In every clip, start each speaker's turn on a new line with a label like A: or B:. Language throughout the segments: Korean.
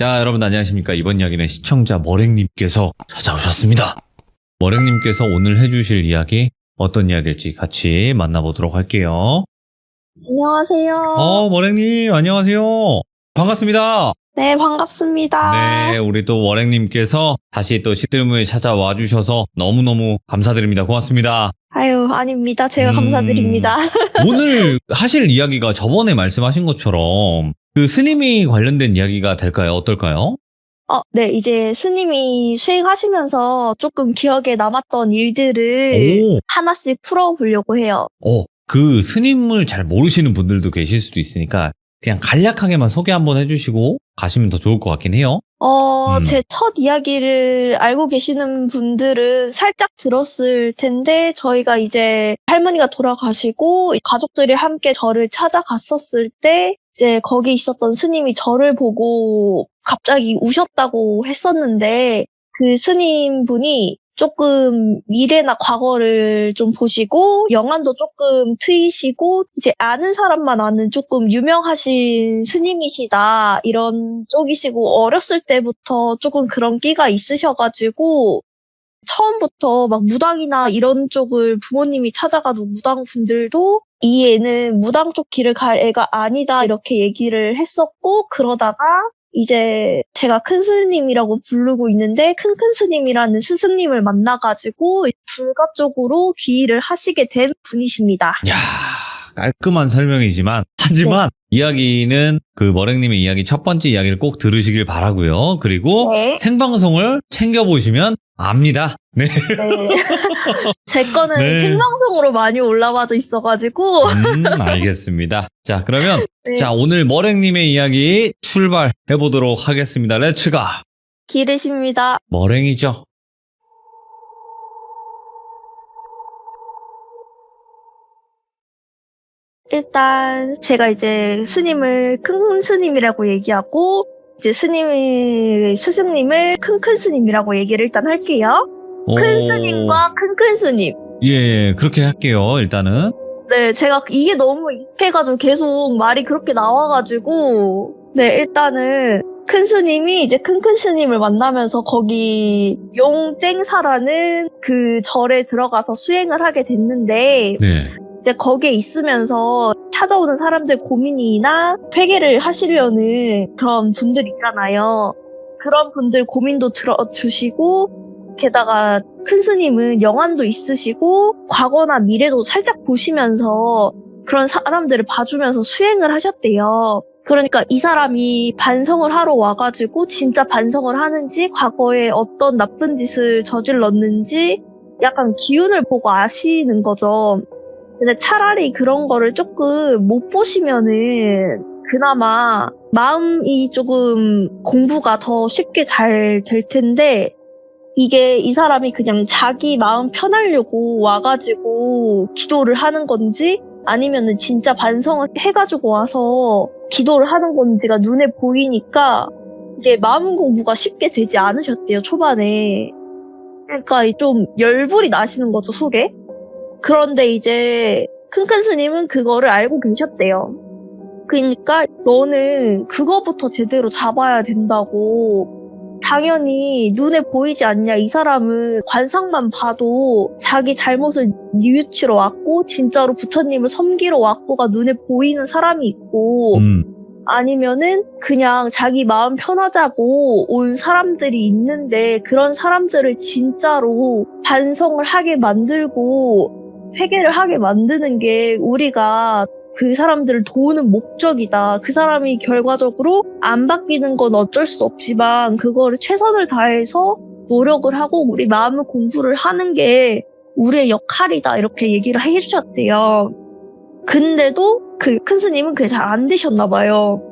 A: 자, 여러분 안녕하십니까. 이번 이야기는 시청자 머랭님께서 찾아오셨습니다. 머랭님께서 오늘 해주실 이야기 어떤 이야기일지 같이 만나보도록 할게요.
B: 안녕하세요.
A: 머랭님 안녕하세요. 반갑습니다.
B: 네, 반갑습니다.
A: 네, 우리 또 머랭님께서 다시 또 시들무에 찾아와 주셔서 너무너무 감사드립니다. 고맙습니다.
B: 아유, 아닙니다. 제가 감사드립니다.
A: 오늘 하실 이야기가 저번에 말씀하신 것처럼 그 스님이 관련된 이야기가 될까요? 어떨까요?
B: 네, 이제 스님이 수행하시면서 조금 기억에 남았던 일들을
A: 오.
B: 하나씩 풀어보려고 해요.
A: 그 스님을 잘 모르시는 분들도 계실 수도 있으니까 그냥 간략하게만 소개 한번 해주시고 가시면 더 좋을 것 같긴 해요.
B: 제 첫 이야기를 알고 계시는 분들은 살짝 들었을 텐데, 저희가 이제 할머니가 돌아가시고, 가족들이 함께 절을 찾아갔었을 때, 이제 거기 있었던 스님이 저를 보고 갑자기 우셨다고 했었는데, 그 스님 분이 조금 미래나 과거를 좀 보시고 영안도 조금 트이시고 이제 아는 사람만 아는 조금 유명하신 스님이시다 이런 쪽이시고 어렸을 때부터 조금 그런 끼가 있으셔가지고 처음부터 막 무당이나 이런 쪽을 부모님이 찾아가도 무당 분들도 이 애는 무당 쪽 길을 갈 애가 아니다 이렇게 얘기를 했었고 그러다가 이제 제가 큰 스님이라고 부르고 있는데 큰큰 스님이라는 스승님을 만나가지고 불가 쪽으로 귀의를 하시게 된 분이십니다.
A: 야, 깔끔한 설명이지만 하지만 이야기는 그 머랭님의 이야기 첫 번째 이야기를 꼭 들으시길 바라고요. 그리고
B: 네.
A: 생방송을 챙겨보시면 압니다. 네.
B: 제 거는
A: 네.
B: 생방송으로 많이 올라와져 있어가지고
A: 알겠습니다. 자, 그러면
B: 네.
A: 자 오늘 머랭님의 이야기 출발해보도록 하겠습니다. 렛츠가!
B: 기르십니다.
A: 머랭이죠.
B: 일단 제가 이제 스님을 큰 스님이라고 얘기하고 이제 스승님을 큰큰 스님이라고 얘기를 일단 할게요. 큰 스님과 큰큰 스님.
A: 예, 그렇게 할게요. 일단은.
B: 네, 제가 이게 너무 익숙해가지고 계속 말이 그렇게 나와가지고 네, 일단은 큰 스님이 이제 큰큰 스님을 만나면서 거기 용땡사라는 그 절에 들어가서 수행을 하게 됐는데
A: 네.
B: 이제 거기에 있으면서 찾아오는 사람들 고민이나 회개를 하시려는 그런 분들 있잖아요. 그런 분들 고민도 들어주시고 게다가 큰 스님은 영안도 있으시고 과거나 미래도 살짝 보시면서 그런 사람들을 봐주면서 수행을 하셨대요. 그러니까 이 사람이 반성을 하러 와가지고 진짜 반성을 하는지 과거에 어떤 나쁜 짓을 저질렀는지 약간 기운을 보고 아시는 거죠. 근데 차라리 그런 거를 조금 못 보시면은 그나마 마음이 조금 공부가 더 쉽게 잘 될 텐데 이게 이 사람이 그냥 자기 마음 편하려고 와가지고 기도를 하는 건지 아니면은 진짜 반성을 해가지고 와서 기도를 하는 건지가 눈에 보이니까 이게 마음 공부가 쉽게 되지 않으셨대요, 초반에. 그러니까 좀 열불이 나시는 거죠, 속에. 그런데 이제 큰큰 스님은 그거를 알고 계셨대요. 그러니까 너는 그거부터 제대로 잡아야 된다고. 당연히 눈에 보이지 않냐. 이 사람은 관상만 봐도 자기 잘못을 뉘우치러 왔고 진짜로 부처님을 섬기러 왔고가 눈에 보이는 사람이 있고 아니면은 그냥 자기 마음 편하자고 온 사람들이 있는데 그런 사람들을 진짜로 반성을 하게 만들고 회개를 하게 만드는 게 우리가 그 사람들을 도우는 목적이다. 그 사람이 결과적으로 안 바뀌는 건 어쩔 수 없지만 그거를 최선을 다해서 노력을 하고 우리 마음을 공부를 하는 게 우리의 역할이다. 이렇게 얘기를 해주셨대요. 근데도 그 큰 스님은 그게 잘 안 되셨나 봐요.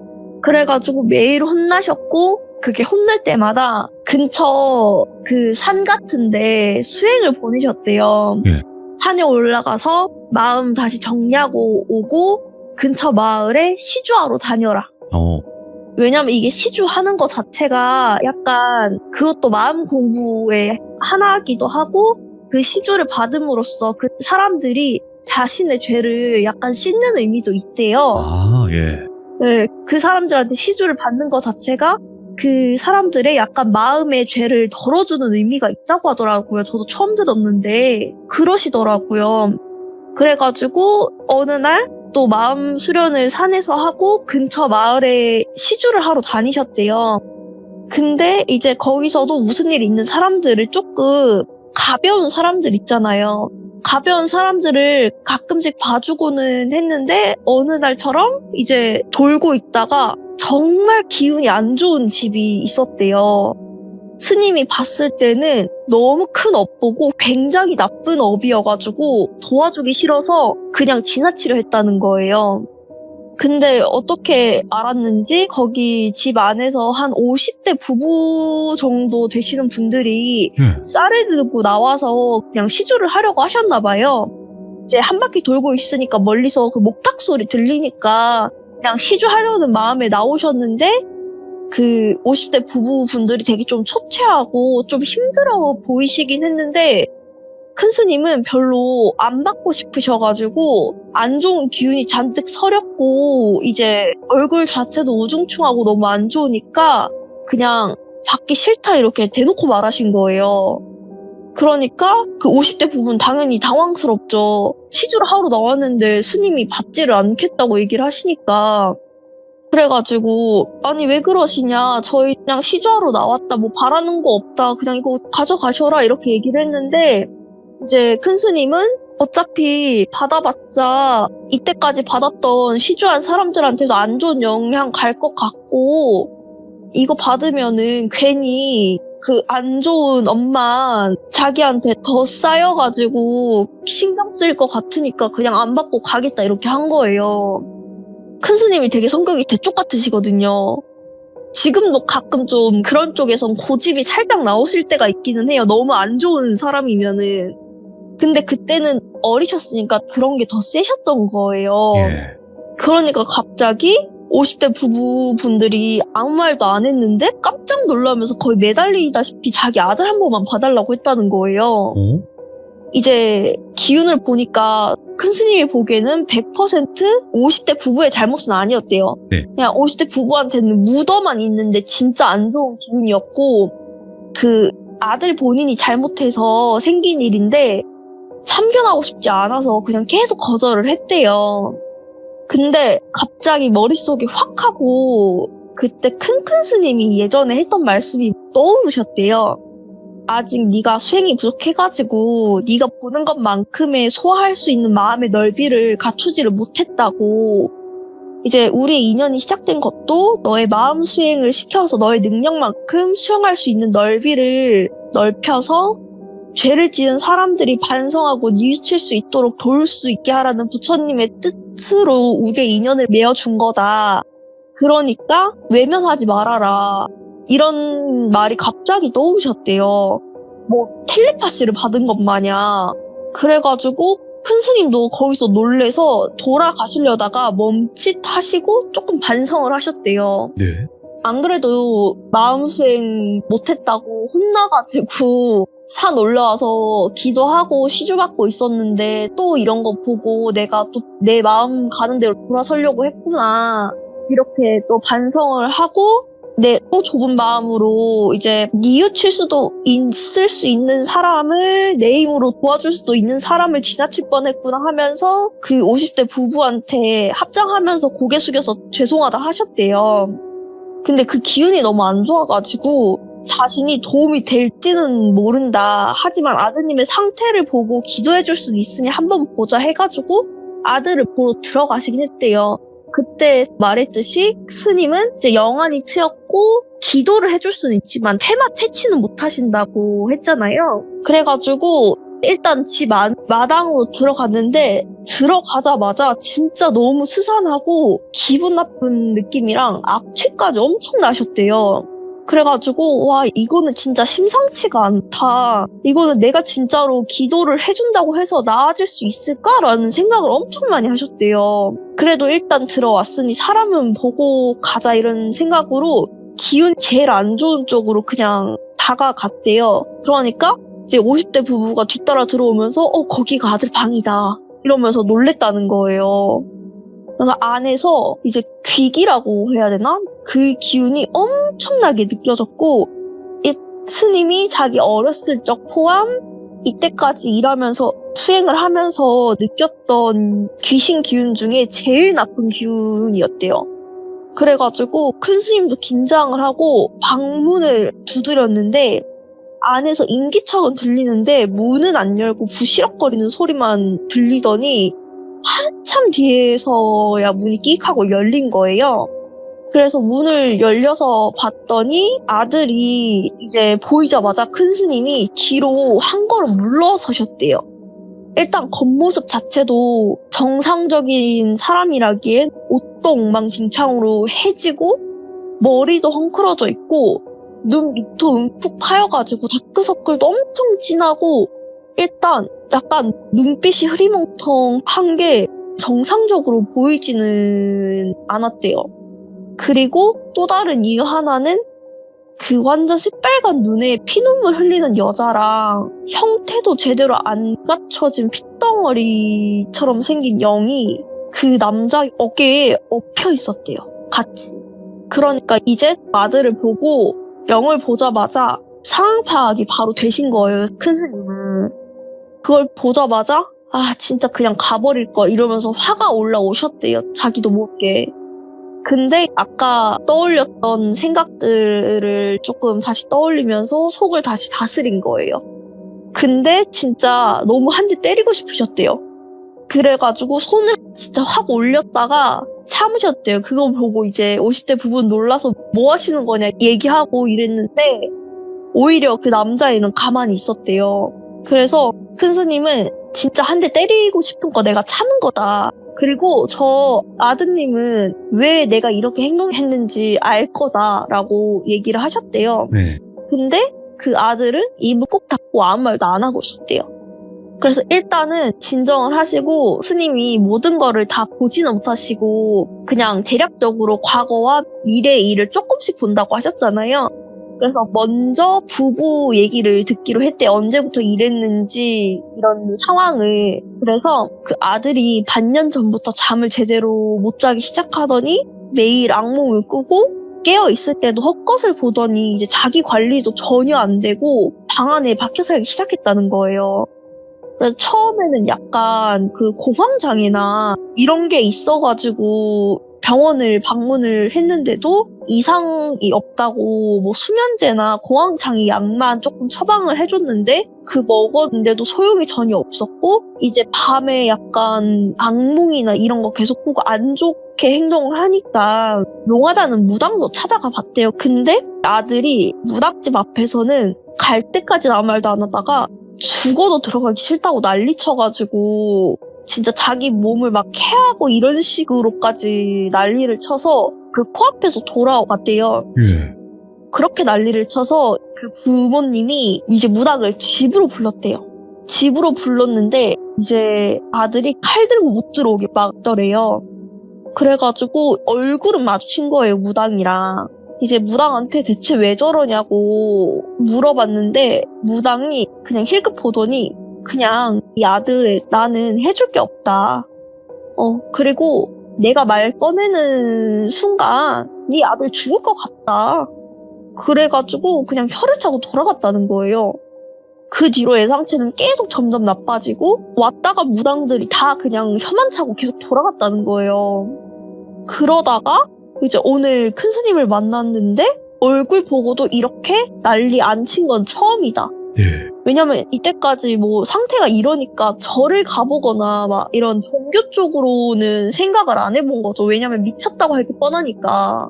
B: 그래가지고 매일 혼나셨고 그렇게 혼날 때마다 근처 그 산 같은데 수행을 보내셨대요.
A: 네.
B: 산에 올라가서 마음 다시 정리하고 오고 근처 마을에 시주하러 다녀라. 왜냐면 이게 시주하는 것 자체가 약간 그것도 마음 공부의 하나이기도 하고 그 시주를 받음으로써 그 사람들이 자신의 죄를 약간 씻는 의미도 있대요.
A: 아, 예.
B: 네, 그 사람들한테 시주를 받는 것 자체가 그 사람들의 약간 마음의 죄를 덜어주는 의미가 있다고 하더라고요. 저도 처음 들었는데 그러시더라고요. 그래가지고 어느 날 또 마음 수련을 산에서 하고 근처 마을에 시주를 하러 다니셨대요. 근데 이제 거기서도 무슨 일 있는 사람들을 조금 가벼운 사람들 있잖아요. 가벼운 사람들을 가끔씩 봐주고는 했는데 어느 날처럼 이제 돌고 있다가 정말 기운이 안 좋은 집이 있었대요. 스님이 봤을 때는 너무 큰 업보고 굉장히 나쁜 업이어가지고 도와주기 싫어서 그냥 지나치려 했다는 거예요. 근데 어떻게 알았는지 거기 집 안에서 한 50대 부부 정도 되시는 분들이 쌀을 들고 나와서 그냥 시주를 하려고 하셨나 봐요. 이제 한 바퀴 돌고 있으니까 멀리서 그 목탁 소리 들리니까 그냥 시주하려는 마음에 나오셨는데 그 50대 부부분들이 되게 좀 초췌하고 좀 힘들어 보이시긴 했는데 큰 스님은 별로 안 받고 싶으셔가지고 안 좋은 기운이 잔뜩 서렸고 이제 얼굴 자체도 우중충하고 너무 안 좋으니까 그냥 받기 싫다 이렇게 대놓고 말하신 거예요. 그러니까 그 50대 부부는 당연히 당황스럽죠. 시주를 하러 나왔는데 스님이 받지를 않겠다고 얘기를 하시니까 그래가지고 아니 왜 그러시냐 저희 그냥 시주하러 나왔다 뭐 바라는 거 없다 그냥 이거 가져가셔라 이렇게 얘기를 했는데 이제 큰 스님은 어차피 받아봤자 이때까지 받았던 시주한 사람들한테도 안 좋은 영향 갈 것 같고 이거 받으면은 괜히 그 안 좋은 엄마 자기한테 더 쌓여가지고 신경 쓸 것 같으니까 그냥 안 받고 가겠다 이렇게 한 거예요. 큰 스님이 되게 성격이 대쪽 같으시거든요. 지금도 가끔 좀 그런 쪽에선 고집이 살짝 나오실 때가 있기는 해요. 너무 안 좋은 사람이면은. 근데 그때는 어리셨으니까 그런 게 더 세셨던 거예요.
A: 예.
B: 그러니까 갑자기 50대 부부분들이 아무 말도 안 했는데 깜짝 놀라면서 거의 매달리다시피 자기 아들 한 번만 봐달라고 했다는 거예요.
A: 어?
B: 이제 기운을 보니까 큰 스님이 보기에는 100% 50대 부부의 잘못은 아니었대요.
A: 네.
B: 그냥 50대 부부한테는 묻어만 있는데 진짜 안 좋은 기운이었고 그 아들 본인이 잘못해서 생긴 일인데 참견하고 싶지 않아서 그냥 계속 거절을 했대요. 근데 갑자기 머릿속에 확 하고 그때 큰큰 스님이 예전에 했던 말씀이 떠오르셨대요. 아직 네가 수행이 부족해가지고 네가 보는 것만큼의 소화할 수 있는 마음의 넓이를 갖추지를 못했다고. 이제 우리의 인연이 시작된 것도 너의 마음 수행을 시켜서 너의 능력만큼 수행할 수 있는 넓이를 넓혀서 죄를 지은 사람들이 반성하고 뉘우칠 수 있도록 도울 수 있게 하라는 부처님의 뜻으로 우리의 인연을 맺어준 거다. 그러니까 외면하지 말아라. 이런 말이 갑자기 떠오르셨대요. 뭐 텔레파시를 받은 것 마냥. 그래가지고 큰 스님도 거기서 놀래서 돌아가시려다가 멈칫하시고 조금 반성을 하셨대요.
A: 네.
B: 안 그래도 마음 수행 못했다고 혼나가지고 산 올라와서 기도하고 시주받고 있었는데 또 이런 거 보고 내가 또 내 마음 가는 대로 돌아서려고 했구나. 이렇게 또 반성을 하고 내 또 좁은 마음으로 이제 뉘우칠 수도 있을 수 있는 사람을 내 힘으로 도와줄 수도 있는 사람을 지나칠 뻔했구나 하면서 그 50대 부부한테 합장하면서 고개 숙여서 죄송하다 하셨대요. 근데 그 기운이 너무 안 좋아가지고 자신이 도움이 될지는 모른다. 하지만 아드님의 상태를 보고 기도해줄 수 있으니 한번 보자 해가지고 아들을 보러 들어가시긴 했대요. 그때 말했듯이 스님은 이제 영안이 트였고 기도를 해줄 수는 있지만 퇴치는 못하신다고 했잖아요. 그래가지고 일단 집 마당으로 들어갔는데 들어가자마자 진짜 너무 스산하고 기분 나쁜 느낌이랑 악취까지 엄청 나셨대요. 그래가지고 와 이거는 진짜 심상치가 않다. 이거는 내가 진짜로 기도를 해준다고 해서 나아질 수 있을까라는 생각을 엄청 많이 하셨대요. 그래도 일단 들어왔으니 사람은 보고 가자 이런 생각으로 기운이 제일 안 좋은 쪽으로 그냥 다가갔대요. 그러니까 이제 50대 부부가 뒤따라 들어오면서 거기가 아들 방이다 이러면서 놀랬다는 거예요. 그래서 안에서 이제 귀기라고 해야 되나? 그 기운이 엄청나게 느껴졌고, 이 스님이 자기 어렸을 적 포함 이때까지 일하면서 수행을 하면서 느꼈던 귀신 기운 중에 제일 나쁜 기운이었대요. 그래가지고 큰 스님도 긴장을 하고 방문을 두드렸는데 안에서 인기척은 들리는데 문은 안 열고 부시럭거리는 소리만 들리더니 한참 뒤에서야 문이 끽 하고 열린 거예요. 그래서 문을 열려서 봤더니 아들이 이제 보이자마자 큰 스님이 뒤로 한 걸음 물러서셨대요. 일단 겉모습 자체도 정상적인 사람이라기엔 옷도 엉망진창으로 해지고 머리도 헝클어져 있고 눈 밑도 움푹 파여가지고 다크서클도 엄청 진하고 일단 약간 눈빛이 흐리멍텅한 게 정상적으로 보이지는 않았대요. 그리고 또 다른 이유 하나는 그 완전 새빨간 눈에 피눈물 흘리는 여자랑 형태도 제대로 안 갖춰진 핏덩어리처럼 생긴 영이 그 남자 어깨에 엎여 있었대요. 같이. 그러니까 이제 아들을 보고 영을 보자마자 상황 파악이 바로 되신 거예요. 큰 스님은. 그걸 보자마자 아 진짜 그냥 가버릴 걸 이러면서 화가 올라오셨대요. 자기도 모르게. 근데 아까 떠올렸던 생각들을 조금 다시 떠올리면서 속을 다시 다스린 거예요. 근데 진짜 너무 한 대 때리고 싶으셨대요. 그래가지고 손을 진짜 확 올렸다가 참으셨대요. 그거 보고 이제 50대 부분 놀라서 뭐 하시는 거냐 얘기하고 이랬는데 오히려 그 남자애는 가만히 있었대요. 그래서 큰 스님은 진짜 한 대 때리고 싶은 거 내가 참은 거다. 그리고 저 아드님은 왜 내가 이렇게 행동했는지 알 거다라고 얘기를 하셨대요.
A: 네.
B: 근데 그 아들은 입을 꼭 닫고 아무 말도 안 하고 있었대요. 그래서 일단은 진정을 하시고 스님이 모든 거를 다 보지는 못하시고 그냥 대략적으로 과거와 미래의 일을 조금씩 본다고 하셨잖아요. 그래서 먼저 부부 얘기를 듣기로 했대. 언제부터 이랬는지 이런 상황을. 그래서 그 아들이 반년 전부터 잠을 제대로 못 자기 시작하더니 매일 악몽을 꾸고 깨어 있을 때도 헛것을 보더니 이제 자기 관리도 전혀 안 되고 방 안에 박혀 살기 시작했다는 거예요. 그래서 처음에는 약간 그 공황장애나 이런 게 있어가지고 병원을 방문을 했는데도 이상이 없다고 뭐 수면제나 공황장애 약만 조금 처방을 해줬는데 그 먹었는데도 소용이 전혀 없었고 이제 밤에 약간 악몽이나 이런 거 계속 꾸고 안 좋게 행동을 하니까 용하다는 무당도 찾아가 봤대요. 근데 아들이 무당집 앞에서는 갈 때까지는 아무 말도 안 하다가 죽어도 들어가기 싫다고 난리 쳐가지고 진짜 자기 몸을 막 케어하고 이런 식으로까지 난리를 쳐서 그 코앞에서 돌아왔대요.
A: 예.
B: 그렇게 난리를 쳐서 그 부모님이 이제 무당을 집으로 불렀대요. 집으로 불렀는데 이제 아들이 칼 들고 못 들어오게 막더래요. 그래가지고 얼굴은 마주친 거예요, 무당이랑. 이제 무당한테 대체 왜 저러냐고 물어봤는데 무당이 그냥 힐끗 보더니 그냥 이 아들 나는 해줄 게 없다. 그리고 내가 말 꺼내는 순간 네 아들 죽을 것 같다. 그래가지고 그냥 혀를 차고 돌아갔다는 거예요. 그 뒤로 애 상태는 계속 점점 나빠지고 왔다가 무당들이 다 그냥 혀만 차고 계속 돌아갔다는 거예요. 그러다가 이제 오늘 큰 스님을 만났는데 얼굴 보고도 이렇게 난리 안 친 건 처음이다.
A: 예.
B: 왜냐면 이때까지 뭐 상태가 이러니까 절을 가보거나 막 이런 종교 쪽으로는 생각을 안 해본 거죠. 왜냐면 미쳤다고 할 게 뻔하니까.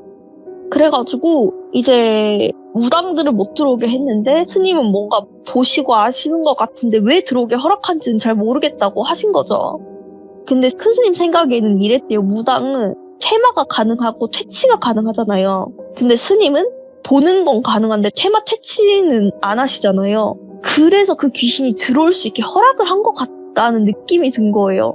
B: 그래가지고 이제 무당들을 못 들어오게 했는데 스님은 뭔가 보시고 아시는 것 같은데 왜 들어오게 허락한지는 잘 모르겠다고 하신 거죠. 근데 큰 스님 생각에는 이랬대요. 무당은 퇴마가 가능하고 퇴치가 가능하잖아요. 근데 스님은 보는 건 가능한데 퇴마 퇴치는 안 하시잖아요. 그래서 그 귀신이 들어올 수 있게 허락을 한 것 같다는 느낌이 든 거예요.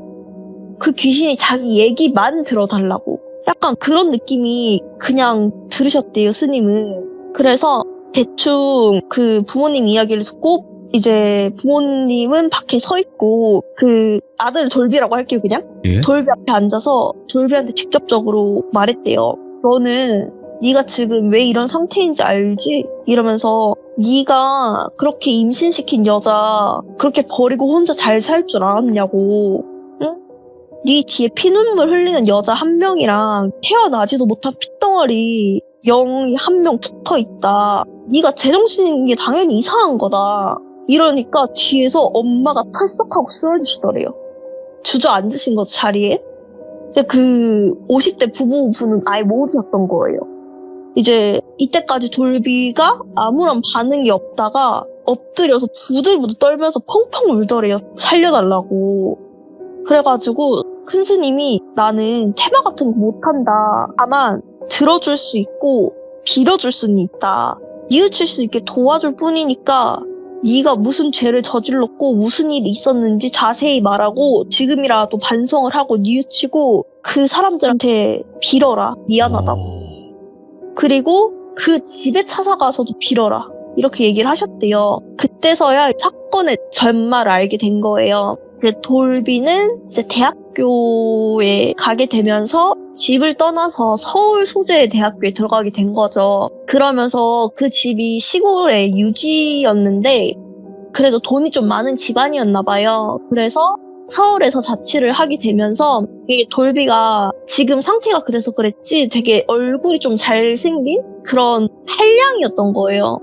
B: 그 귀신이 자기 얘기만 들어달라고. 약간 그런 느낌이 그냥 들으셨대요, 스님은. 그래서 대충 그 부모님 이야기를 듣고 이제 부모님은 밖에 서 있고 그 아들 돌비라고 할게요 그냥.
A: 예?
B: 돌비 앞에 앉아서 돌비한테 직접적으로 말했대요. 너는 네가 지금 왜 이런 상태인지 알지? 이러면서 네가 그렇게 임신시킨 여자 그렇게 버리고 혼자 잘 살 줄 알았냐고. 응? 네 뒤에 피눈물 흘리는 여자 한 명이랑 태어나지도 못한 핏덩어리 영이 한 명 붙어있다. 네가 제정신인 게 당연히 이상한 거다. 이러니까 뒤에서 엄마가 털썩하고 쓰러지시더래요. 주저앉으신 거죠, 자리에. 이제 그 50대 부부분은 아예 모르셨던 거예요. 이제 이때까지 돌비가 아무런 반응이 없다가 엎드려서 부들부들 떨면서 펑펑 울더래요. 살려달라고. 그래가지고 큰 스님이 나는 테마 같은 거 못한다. 다만 들어줄 수 있고 빌어줄 수는 있다. 뉘우칠 수 있게 도와줄 뿐이니까 네가 무슨 죄를 저질렀고 무슨 일이 있었는지 자세히 말하고 지금이라도 반성을 하고 뉘우치고 그 사람들한테 빌어라. 미안하다고. 그리고 그 집에 찾아가서도 빌어라. 이렇게 얘기를 하셨대요. 그때서야 사건의 전말을 알게 된 거예요. 돌비는 이제 대학교에 가게 되면서 집을 떠나서 서울 소재의 대학교에 들어가게 된 거죠. 그러면서 그 집이 시골의 유지였는데 그래도 돈이 좀 많은 집안이었나 봐요. 그래서 서울에서 자취를 하게 되면서 이게 돌비가 지금 상태가 그래서 그랬지 되게 얼굴이 좀 잘생긴 그런 한량이었던 거예요.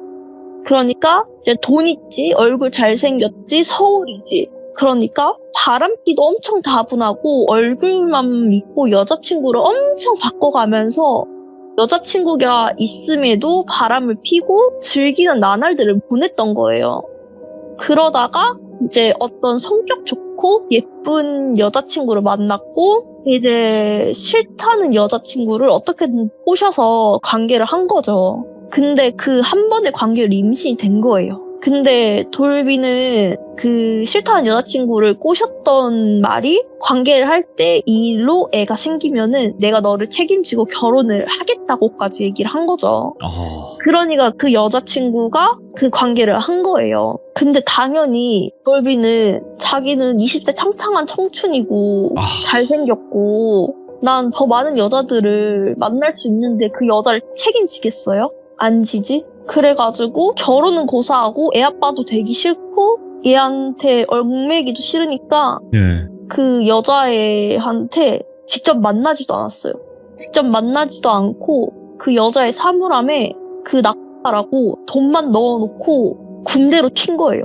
B: 그러니까 이제 돈 있지, 얼굴 잘생겼지, 서울이지. 그러니까 바람기도 엄청 다분하고 얼굴만 믿고 여자친구를 엄청 바꿔가면서 여자친구가 있음에도 바람을 피고 즐기는 나날들을 보냈던 거예요. 그러다가 이제 어떤 성격 좋고 예쁜 여자친구를 만났고 이제 싫다는 여자친구를 어떻게든 꼬셔서 관계를 한 거죠. 근데 그 한 번의 관계로 임신이 된 거예요. 근데 돌비는 그 싫다는 여자친구를 꼬셨던 말이 관계를 할 때 이 일로 애가 생기면은 내가 너를 책임지고 결혼을 하겠다고까지 얘기를 한 거죠. 그러니까 그 여자친구가 그 관계를 한 거예요. 근데 당연히 돌비는 자기는 20대 탕탕한 청춘이고 잘생겼고 난 더 많은 여자들을 만날 수 있는데 그 여자를 책임지겠어요? 안 지지? 그래가지고 결혼은 고사하고 애 아빠도 되기 싫고 얘한테 얽매기도 싫으니까 그 여자애한테 직접 만나지도 않았어요. 직접 만나지도 않고 그 여자의 사물함에 그 낙타라고 돈만 넣어놓고 군대로 튄 거예요.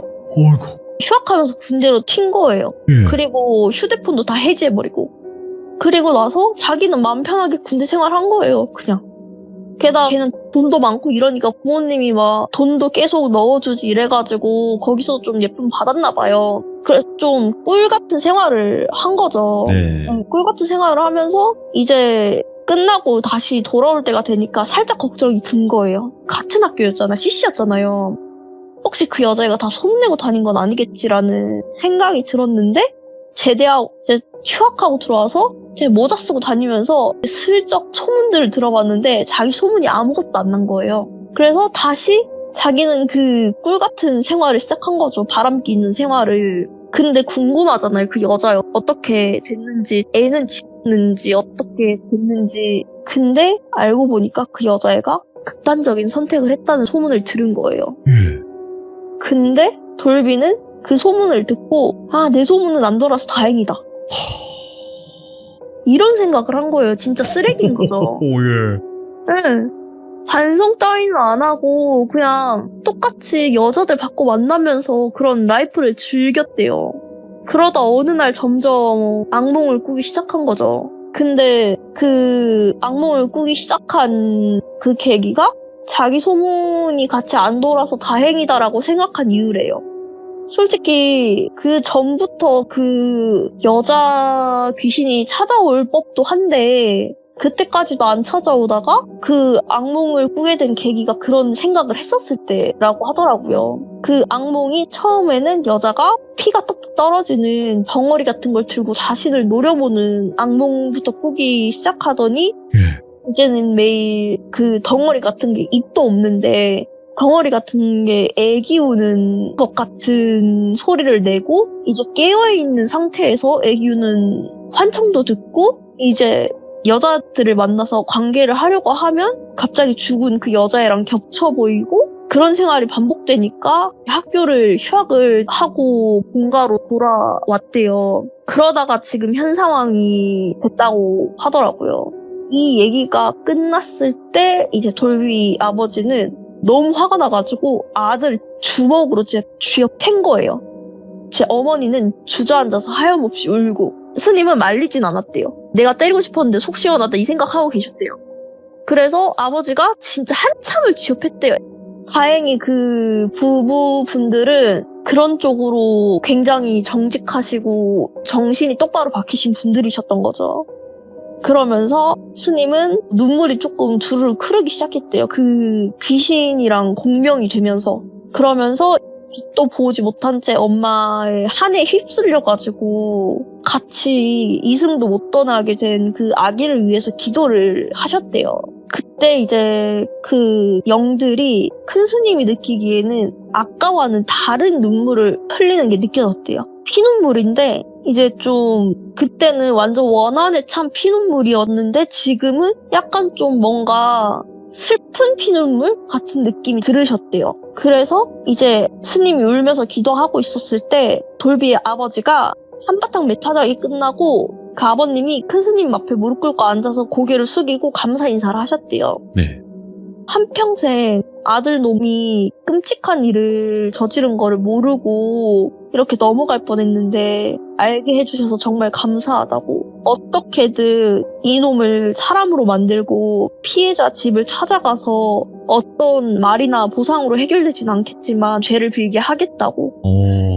B: 휴학하면서 군대로 튄 거예요. 그리고 휴대폰도 다 해지해버리고 그리고 나서 자기는 마음 편하게 군대 생활한 거예요. 그냥. 게다가 걔는 돈도 많고 이러니까 부모님이 막 돈도 계속 넣어주지 이래가지고 거기서 좀 예쁨 받았나 봐요. 그래서 좀 꿀 같은 생활을 한 거죠. 꿀 같은 생활을 하면서 이제 끝나고 다시 돌아올 때가 되니까 살짝 걱정이 든 거예요. 같은 학교였잖아. CC였잖아요. 혹시 그 여자애가 다 소문내고 다닌 건 아니겠지라는 생각이 들었는데 제대하고 이제 휴학하고 들어와서 제 모자 쓰고 다니면서 슬쩍 소문들을 들어봤는데 자기 소문이 아무것도 안 난 거예요. 그래서 다시 자기는 그 꿀 같은 생활을 시작한 거죠. 바람기 있는 생활을. 근데 궁금하잖아요. 그 여자 어떻게 됐는지, 애는 지었는지, 어떻게 됐는지. 근데 알고 보니까 그 여자애가 극단적인 선택을 했다는 소문을 들은 거예요. 근데 돌비는 그 소문을 듣고 내 소문은 안 돌아서 다행이다. 이런 생각을 한 거예요. 진짜 쓰레기인 거죠. 네. 반성 따위는 안 하고 그냥 똑같이 여자들 받고 만나면서 그런 라이프를 즐겼대요. 그러다 어느 날 점점 악몽을 꾸기 시작한 거죠. 근데 그 악몽을 꾸기 시작한 그 계기가 자기 소문이 같이 안 돌아서 다행이다라고 생각한 이유래요. 솔직히 그 전부터 그 여자 귀신이 찾아올 법도 한데 그때까지도 안 찾아오다가 그 악몽을 꾸게 된 계기가 그런 생각을 했었을 때라고 하더라고요. 그 악몽이 처음에는 여자가 피가 똑똑 떨어지는 덩어리 같은 걸 들고 자신을 노려보는 악몽부터 꾸기 시작하더니 이제는 매일 그 덩어리 같은 게 입도 없는데 덩어리 같은 게 애기 우는 것 같은 소리를 내고 이제 깨어있는 상태에서 애기 우는 환청도 듣고 이제 여자들을 만나서 관계를 하려고 하면 갑자기 죽은 그 여자애랑 겹쳐 보이고 그런 생활이 반복되니까 학교를 휴학을 하고 본가로 돌아왔대요. 그러다가 지금 현 상황이 됐다고 하더라고요. 이 얘기가 끝났을 때 이제 돌비 아버지는 너무 화가 나가지고 아들 주먹으로 진짜 쥐어 팬 거예요. 제 어머니는 주저앉아서 하염없이 울고 스님은 말리진 않았대요. 내가 때리고 싶었는데 속 시원하다 이 생각하고 계셨대요. 그래서 아버지가 진짜 한참을 쥐어 팼대요. 다행히 그 부부분들은 그런 쪽으로 굉장히 정직하시고 정신이 똑바로 박히신 분들이셨던 거죠. 그러면서 스님은 눈물이 조금 두루루 흐르기 시작했대요. 그 귀신이랑 공명이 되면서. 그러면서 빛도 보지 못한 채 엄마의 한에 휩쓸려가지고 같이 이승도 못 떠나게 된 그 아기를 위해서 기도를 하셨대요. 그때 이제 그 영들이 큰 스님이 느끼기에는 아까와는 다른 눈물을 흘리는 게 느껴졌대요. 피눈물인데 이제 좀 그때는 완전 원한에 찬 피눈물이었는데 지금은 약간 좀 뭔가 슬픈 피눈물 같은 느낌이 들으셨대요. 그래서 이제 스님이 울면서 기도하고 있었을 때 돌비의 아버지가 한바탕 메타작이 끝나고 그 아버님이 큰 스님 앞에 무릎 꿇고 앉아서 고개를 숙이고 감사 인사를 하셨대요.
A: 네.
B: 한평생 아들놈이 끔찍한 일을 저지른 거를 모르고 이렇게 넘어갈 뻔했는데 알게 해주셔서 정말 감사하다고, 어떻게든 이놈을 사람으로 만들고 피해자 집을 찾아가서 어떤 말이나 보상으로 해결되진 않겠지만 죄를 빌게 하겠다고,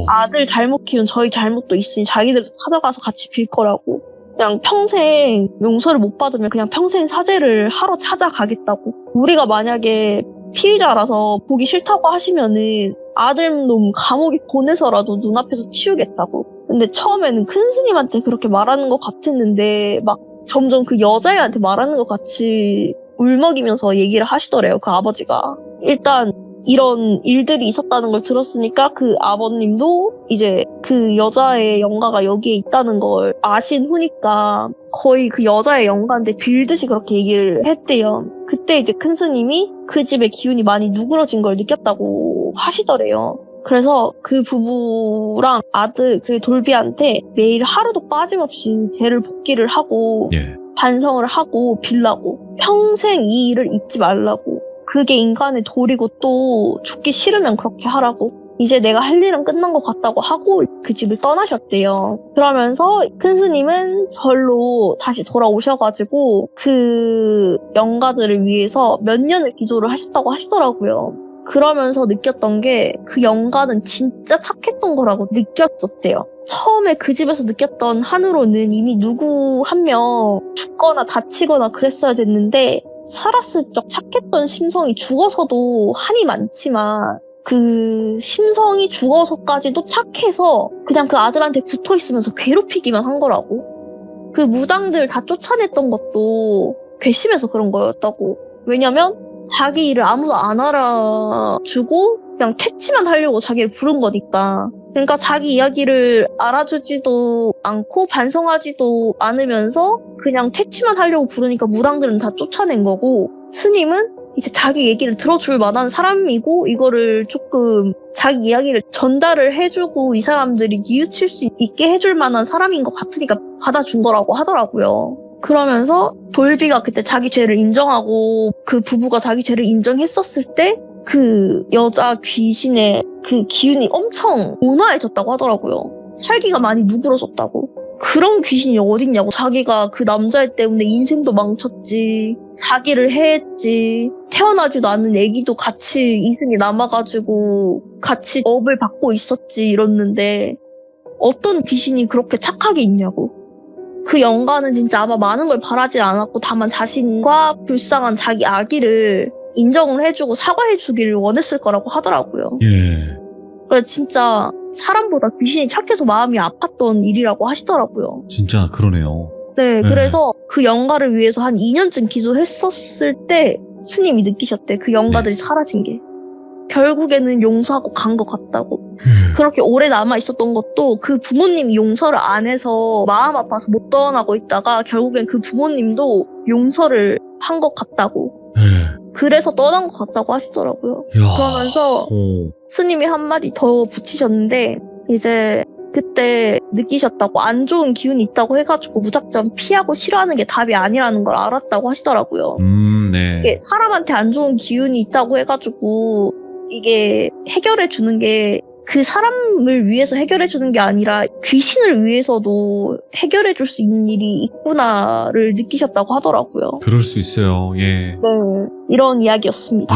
B: 아들 잘못 키운 저희 잘못도 있으니 자기들 찾아가서 같이 빌 거라고, 그냥 평생 용서를 못 받으면 그냥 평생 사죄를 하러 찾아가겠다고, 우리가 만약에 피의자라서 보기 싫다고 하시면은 아들놈 감옥에 보내서라도 눈앞에서 치우겠다고. 근데 처음에는 큰 스님한테 그렇게 말하는 것 같았는데 막 점점 그 여자애한테 말하는 것 같이 울먹이면서 얘기를 하시더래요, 그 아버지가. 일단 이런 일들이 있었다는 걸 들었으니까 그 아버님도 이제 그 여자의 영가가 여기에 있다는 걸 아신 후니까 거의 그 여자의 영가인데 빌듯이 그렇게 얘기를 했대요. 그때 이제 큰 스님이 그 집의 기운이 많이 누그러진 걸 느꼈다고 하시더래요. 그래서 그 부부랑 아들 그 돌비한테 매일 하루도 빠짐없이 죄를 복기를 하고 반성을 하고 빌라고, 평생 이 일을 잊지 말라고, 그게 인간의 도리고 또 죽기 싫으면 그렇게 하라고, 이제 내가 할 일은 끝난 것 같다고 하고 그 집을 떠나셨대요. 그러면서 큰 스님은 절로 다시 돌아오셔가지고 그 영가들을 위해서 몇 년을 기도를 하셨다고 하시더라고요. 그러면서 느꼈던 게 그 영가는 진짜 착했던 거라고 느꼈었대요. 처음에 그 집에서 느꼈던 한으로는 이미 누구 한 명 죽거나 다치거나 그랬어야 됐는데 살았을 적 착했던 심성이 죽어서도 한이 많지만 그 심성이 죽어서까지도 착해서 그냥 그 아들한테 붙어있으면서 괴롭히기만 한 거라고. 그 무당들 다 쫓아냈던 것도 괘씸해서 그런 거였다고. 왜냐면 자기 일을 아무도 안 알아주고 그냥 퇴치만 하려고 자기를 부른 거니까. 그러니까 자기 이야기를 알아주지도 않고 반성하지도 않으면서 그냥 퇴치만 하려고 부르니까 무당들은 다 쫓아낸 거고, 스님은 이제 자기 얘기를 들어줄 만한 사람이고 이거를 조금 자기 이야기를 전달을 해주고 이 사람들이 뉘우칠 수 있게 해줄 만한 사람인 것 같으니까 받아준 거라고 하더라고요. 그러면서 돌비가 그때 자기 죄를 인정하고 그 부부가 자기 죄를 인정했었을 때 그 여자 귀신의 그 기운이 엄청 온화해졌다고 하더라고요. 살기가 많이 누그러졌다고. 그런 귀신이 어딨냐고. 자기가 그 남자애 때문에 인생도 망쳤지, 자기를 해했지, 태어나지도 않은 애기도 같이 이승에 남아가지고 같이 업을 받고 있었지 이랬는데 어떤 귀신이 그렇게 착하게 있냐고. 그 영가는 진짜 아마 많은 걸 바라지 않았고 다만 자신과 불쌍한 자기 아기를 인정을 해주고 사과해주기를 원했을 거라고 하더라고요. 그래서 진짜 사람보다 귀신이 착해서 마음이 아팠던 일이라고 하시더라고요.
A: 진짜 그러네요.
B: 네, 그래서 그 영가를 위해서 한 2년쯤 기도했었을 때 스님이 느끼셨대. 그 영가들이 사라진 게. 결국에는 용서하고 간 것 같다고. 그렇게 오래 남아 있었던 것도 그 부모님이 용서를 안 해서 마음 아파서 못 떠나고 있다가 결국엔 그 부모님도 용서를 한 것 같다고. 그래서 떠난 것 같다고 하시더라고요.
A: 야.
B: 그러면서 스님이 한마디 더 붙이셨는데, 이제 그때 느끼셨다고, 안 좋은 기운이 있다고 해가지고 무작정 피하고 싫어하는 게 답이 아니라는 걸 알았다고 하시더라고요.
A: 네.
B: 이게 사람한테 안 좋은 기운이 있다고 해가지고 이게 해결해 주는 게 그 사람을 위해서 해결해 주는 게 아니라 귀신을 위해서도 해결해 줄 수 있는 일이 있구나를 느끼셨다고 하더라고요.
A: 그럴 수 있어요. 예.
B: 네, 이런 이야기였습니다.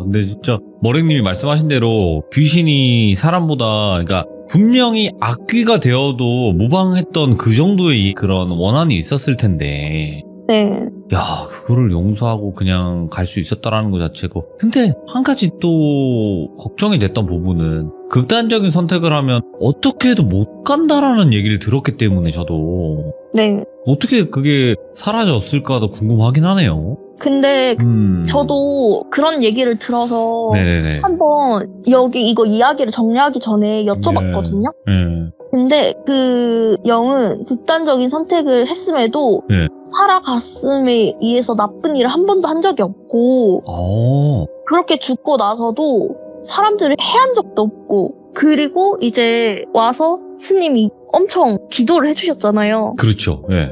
A: 근데 진짜 머랭님이 말씀하신 대로 귀신이 사람보다, 그러니까 분명히 악귀가 되어도 무방했던 그 정도의 그런 원한이 있었을 텐데,
B: 네,
A: 야, 그거를 용서하고 그냥 갈 수 있었다라는 것 자체고. 근데 한 가지 또 걱정이 됐던 부분은, 극단적인 선택을 하면 어떻게 해도 못 간다라는 얘기를 들었기 때문에 저도
B: 네.
A: 어떻게 그게 사라졌을까도 궁금하긴 하네요.
B: 근데 저도 그런 얘기를 들어서
A: 네네네.
B: 한번 여기 이거 이야기를 정리하기 전에 여쭤봤거든요.
A: 네.
B: 근데 그 영은 극단적인 선택을 했음에도
A: 네.
B: 살아갔음에 의해서 나쁜 일을 한 번도 한 적이 없고, 그렇게 죽고 나서도 사람들을 해한 적도 없고, 그리고 이제 와서 스님이 엄청 기도를 해주셨잖아요.
A: 그렇죠. 예.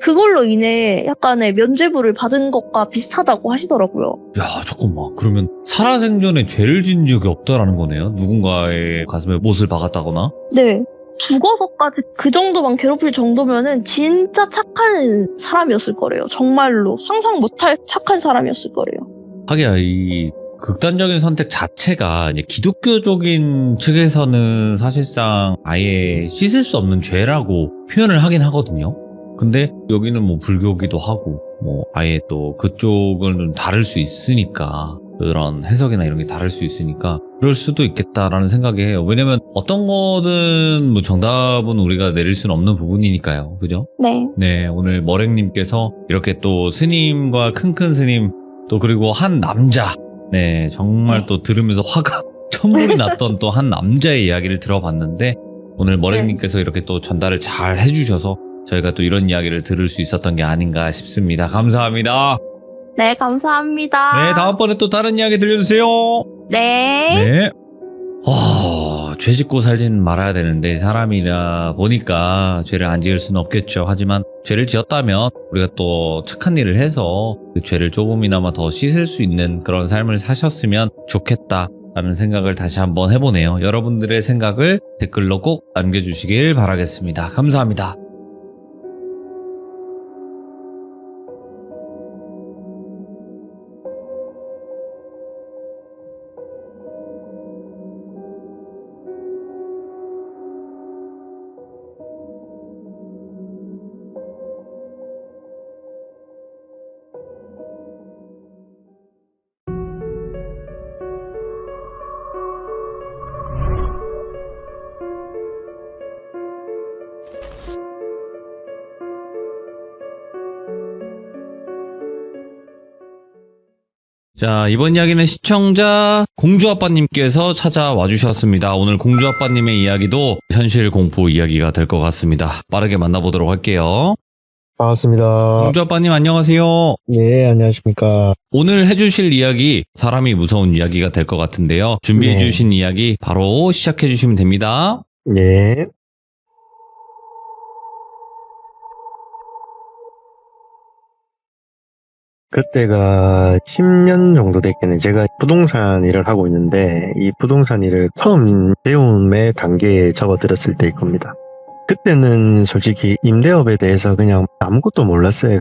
B: 그걸로 인해 약간의 면죄부를 받은 것과 비슷하다고 하시더라고요.
A: 야, 잠깐만. 그러면 살아생전에 죄를 지은 적이 없다라는 거네요? 누군가의 가슴에 못을 박았다거나?
B: 네. 죽어서까지 그 정도만 괴롭힐 정도면은 진짜 착한 사람이었을 거래요. 정말로 상상 못할 착한 사람이었을 거래요.
A: 하기야, 이 극단적인 선택 자체가 이제 기독교적인 측에서는 사실상 아예 씻을 수 없는 죄라고 표현을 하긴 하거든요. 근데 여기는 뭐 불교기도 하고 뭐 아예 또 그쪽은 좀 다를 수 있으니까, 그런 해석이나 이런 게 다를 수 있으니까 그럴 수도 있겠다라는 생각이 해요. 왜냐면 어떤 거든 뭐 정답은 우리가 내릴 수는 없는 부분이니까요. 그죠?
B: 네.
A: 네, 오늘 머랭님께서 이렇게 또 스님과 큰큰 스님, 또 그리고 한 남자, 네, 정말 또 들으면서 화가 천불이 났던 또 한 남자의 이야기를 들어봤는데, 오늘 머랭님께서 이렇게 또 전달을 잘 해주셔서 저희가 또 이런 이야기를 들을 수 있었던 게 아닌가 싶습니다. 감사합니다.
B: 네, 감사합니다.
A: 네, 다음번에 또 다른 이야기 들려주세요.
B: 네.
A: 네. 죄 짓고 살진 말아야 되는데 사람이라 보니까 죄를 안 지을 수는 없겠죠. 하지만 죄를 지었다면 우리가 또 착한 일을 해서 그 죄를 조금이나마 더 씻을 수 있는 그런 삶을 사셨으면 좋겠다라는 생각을 다시 한번 해보네요. 여러분들의 생각을 댓글로 꼭 남겨주시길 바라겠습니다. 감사합니다. 자, 이번 이야기는 시청자 공주아빠님께서 찾아와 주셨습니다. 오늘 공주아빠님의 이야기도 현실 공포 이야기가 될 것 같습니다. 빠르게 만나보도록 할게요.
C: 반갑습니다.
A: 공주아빠님 안녕하세요.
C: 네, 안녕하십니까.
A: 오늘 해주실 이야기, 사람이 무서운 이야기가 될 것 같은데요. 준비해주신 이야기 바로 시작해주시면 됩니다.
C: 네. 그때가 10년 정도 됐겠네. 제가 부동산 일을 하고 있는데 이 부동산 일을 처음 배움의 단계에 접어들었을 때일 겁니다. 그때는 솔직히 임대업에 대해서 그냥 아무것도 몰랐어요.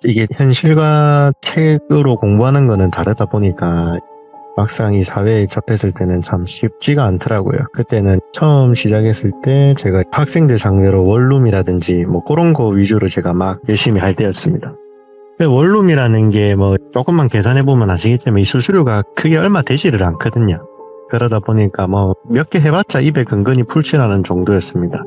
C: 이게 현실과 책으로 공부하는 거는 다르다 보니까 막상 이 사회에 접했을 때는 참 쉽지가 않더라고요. 그때는 처음 시작했을 때 제가 학생들 상대로 원룸이라든지 뭐 그런 거 위주로 제가 막 열심히 할 때였습니다. 원룸이라는 게 뭐 조금만 계산해보면 아시겠지만 이 수수료가 크게 얼마 되지를 않거든요. 그러다 보니까 뭐 몇 개 해봤자 입에 근근히 풀칠하는 정도였습니다.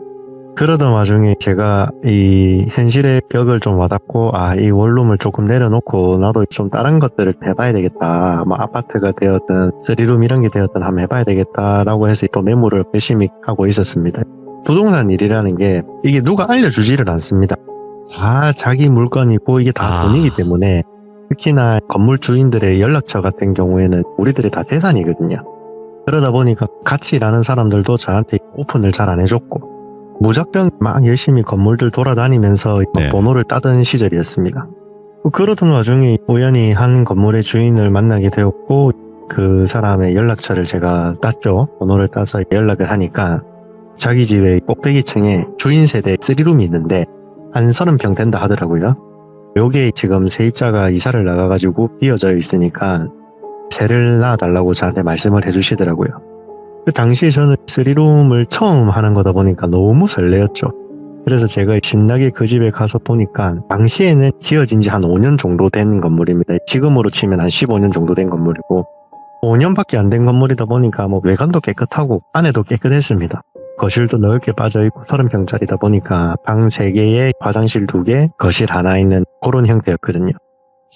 C: 그러던 와중에 제가 이 현실의 벽을 좀 와닿고, 이 원룸을 조금 내려놓고 나도 좀 다른 것들을 해봐야 되겠다. 뭐 아파트가 되었든 3룸 이런 게 되었든 한번 해봐야 되겠다라고 해서 또 매물을 열심히 하고 있었습니다. 부동산 일이라는 게 이게 누가 알려주지를 않습니다. 다 자기 물건이고 이게 다 돈이기 때문에, 특히나 건물 주인들의 연락처 같은 경우에는 우리들의 다 재산이거든요. 그러다 보니까 같이 일하는 사람들도 저한테 오픈을 잘 안 해줬고, 무작정 막 열심히 건물들 돌아다니면서
A: 네.
C: 번호를 따던 시절이었습니다. 그러던 와중에 우연히 한 건물의 주인을 만나게 되었고, 그 사람의 연락처를 제가 땄죠. 번호를 따서 연락을 하니까 자기 집의 꼭대기층에 주인 세대 3룸이 있는데 한 30평 된다 하더라고요. 요게 지금 세입자가 이사를 나가가지고 비어져 있으니까 세를 놔달라고 저한테 말씀을 해주시더라고요. 그 당시에 저는 3룸을 처음 하는 거다 보니까 너무 설레었죠. 그래서 제가 신나게 그 집에 가서 보니까 당시에는 지어진 지 한 5년 정도 된 건물입니다. 지금으로 치면 한 15년 정도 된 건물이고, 5년밖에 안 된 건물이다 보니까 뭐 외관도 깨끗하고 안에도 깨끗했습니다. 거실도 넓게 빠져있고 30평짜리다 보니까 방 3개에 화장실 2개, 거실 하나 있는 그런 형태였거든요.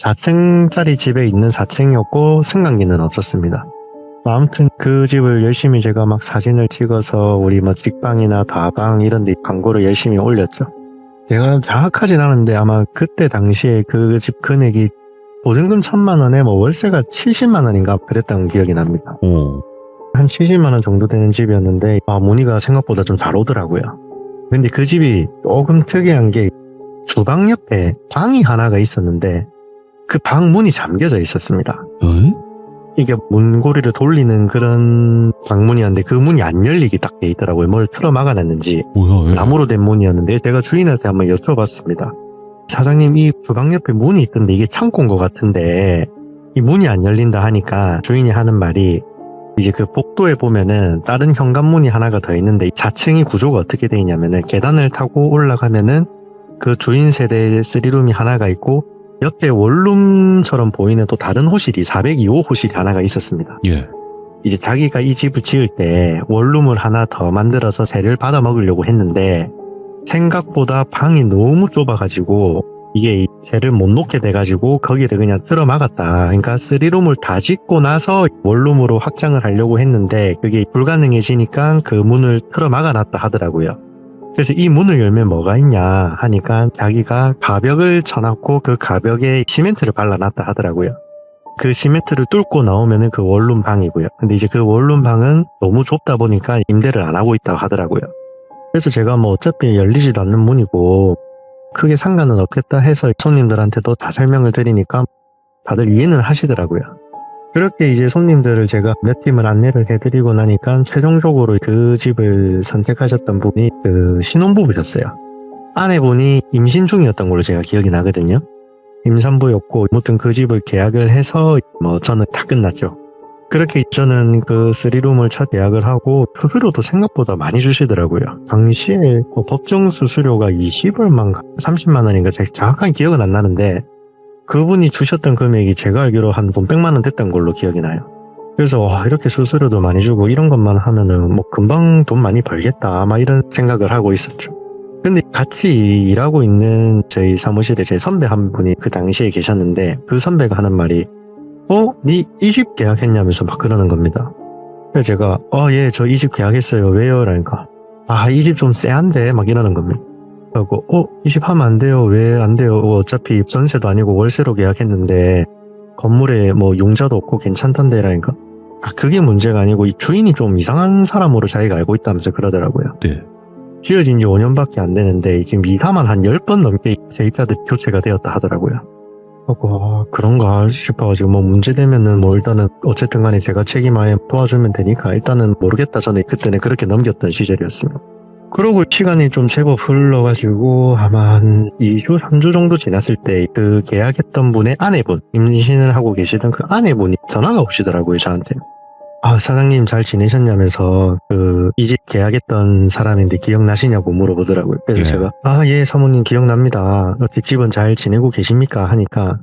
C: 4층짜리 집에 있는 4층이었고 승강기는 없었습니다. 아무튼 그 집을 열심히 제가 막 사진을 찍어서 우리 뭐 직방이나 다방 이런 데 광고를 열심히 올렸죠. 제가 정확하진 않은데 아마 그때 당시에 그 집 금액이 보증금 1,000만 원에 뭐 월세가 70만 원인가 그랬던 기억이 납니다. 한 70만 원 정도 되는 집이었는데 문의가 생각보다 좀 잘 오더라고요. 근데 그 집이 조금 특이한 게 주방 옆에 방이 하나가 있었는데 그 방 문이 잠겨져 있었습니다. 이게 문고리를 돌리는 그런 방문이었는데 그 문이 안 열리게 딱 돼 있더라고요. 뭘 틀어 막아놨는지.
A: 뭐야?
C: 나무로 된 문이었는데 제가 주인한테 한번 여쭤봤습니다. 사장님, 이 주방 옆에 문이 있던데 이게 창고인 것 같은데 이 문이 안 열린다 하니까 주인이 하는 말이, 이제 그 복도에 보면은 다른 현관문이 하나가 더 있는데 4층이 구조가 어떻게 돼 있냐면은 계단을 타고 올라가면은 그 주인 세대의 3룸이 하나가 있고 옆에 원룸처럼 보이는 또 다른 호실이 402호 호실이 하나가 있었습니다.
A: 예.
C: 이제 자기가 이 집을 지을 때 원룸을 하나 더 만들어서 세를 받아 먹으려고 했는데 생각보다 방이 너무 좁아가지고 이게 세를 못 놓게 돼가지고 거기를 그냥 틀어 막았다. 그러니까 3룸을 다 짓고 나서 원룸으로 확장을 하려고 했는데 그게 불가능해지니까 그 문을 틀어 막아놨다 하더라고요. 그래서 이 문을 열면 뭐가 있냐 하니까 자기가 가벽을 쳐놨고 그 가벽에 시멘트를 발라놨다 하더라고요. 그 시멘트를 뚫고 나오면은 그 원룸 방이고요. 근데 이제 그 원룸 방은 너무 좁다 보니까 임대를 안 하고 있다고 하더라고요. 그래서 제가 뭐 어차피 열리지도 않는 문이고 크게 상관은 없겠다 해서 손님들한테도 다 설명을 드리니까 다들 이해는 하시더라고요. 그렇게 이제 손님들을 제가 몇 팀을 안내를 해드리고 나니까 최종적으로 그 집을 선택하셨던 분이 그 신혼부부셨어요. 아내분이 임신 중이었던 걸로 제가 기억이 나거든요. 임산부였고 아무튼 그 집을 계약을 해서 뭐 저는 다 끝났죠. 그렇게 저는 그 3룸을 첫 계약을 하고 수수료도 생각보다 많이 주시더라고요. 당시에 뭐 법정 수수료가 20얼마인가 30만 원인가 제가 정확한 기억은 안 나는데 그분이 주셨던 금액이 제가 알기로 한 돈 100만 원 됐던 걸로 기억이 나요. 그래서 와, 이렇게 수수료도 많이 주고 이런 것만 하면은 뭐 금방 돈 많이 벌겠다 막 이런 생각을 하고 있었죠. 근데 같이 일하고 있는 저희 사무실에 제 선배 한 분이 그 당시에 계셨는데 그 선배가 하는 말이 니 이 집 계약했냐면서 막 그러는 겁니다. 그래서 제가 예, 저 이 집 계약했어요. 왜요? 라니까 이 집 좀 쎄한데 막 이러는 겁니다. 하고 이 집 하면 안 돼요. 왜 안 돼요? 어차피 전세도 아니고 월세로 계약했는데 건물에 뭐 용자도 없고 괜찮던데 라니까 그게 문제가 아니고 이 주인이 좀 이상한 사람으로 자기가 알고 있다면서 그러더라고요.
A: 네.
C: 지어진 지 5년밖에 안 되는데 지금 이사만 한 10번 넘게 세입자들이 교체가 되었다 하더라고요. 그런가 싶어가지고 뭐 문제되면은 뭐 일단은 어쨌든 간에 제가 책임하에 도와주면 되니까 일단은 모르겠다. 저는 그때는 그렇게 넘겼던 시절이었습니다. 그러고 시간이 좀 제법 흘러가지고 아마 한 2주, 3주 정도 지났을 때 그 계약했던 분의 아내분, 임신을 하고 계시던 그 아내분이 전화가 오시더라고요, 저한테. 사장님 잘 지내셨냐면서 이 집 계약했던 사람인데 기억나시냐고 물어보더라고요. 그래서 제가 예, 사모님 기억납니다. 집은 잘 지내고 계십니까? 하니까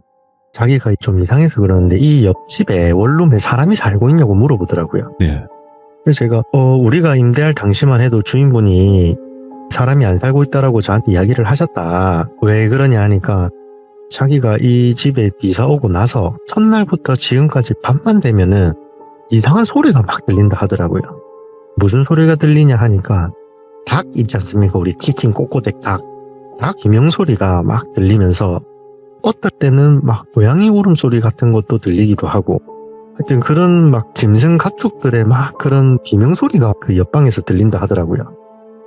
C: 자기가 좀 이상해서 그러는데 이 옆집에 원룸에 사람이 살고 있냐고 물어보더라고요.
A: 네.
C: 그래서 제가 우리가 임대할 당시만 해도 주인분이 사람이 안 살고 있다라고 저한테 이야기를 하셨다. 왜 그러냐 하니까 자기가 이 집에 이사 오고 나서 첫날부터 지금까지 밤만 되면은 이상한 소리가 막 들린다 하더라고요. 무슨 소리가 들리냐 하니까 닭 있지 않습니까? 우리 치킨 꼬꼬댁 닭 비명소리가 막 들리면서 어떨 때는 막 고양이 울음소리 같은 것도 들리기도 하고 하여튼 그런 막 짐승 가축들의 막 그런 비명소리가 그 옆방에서 들린다 하더라고요.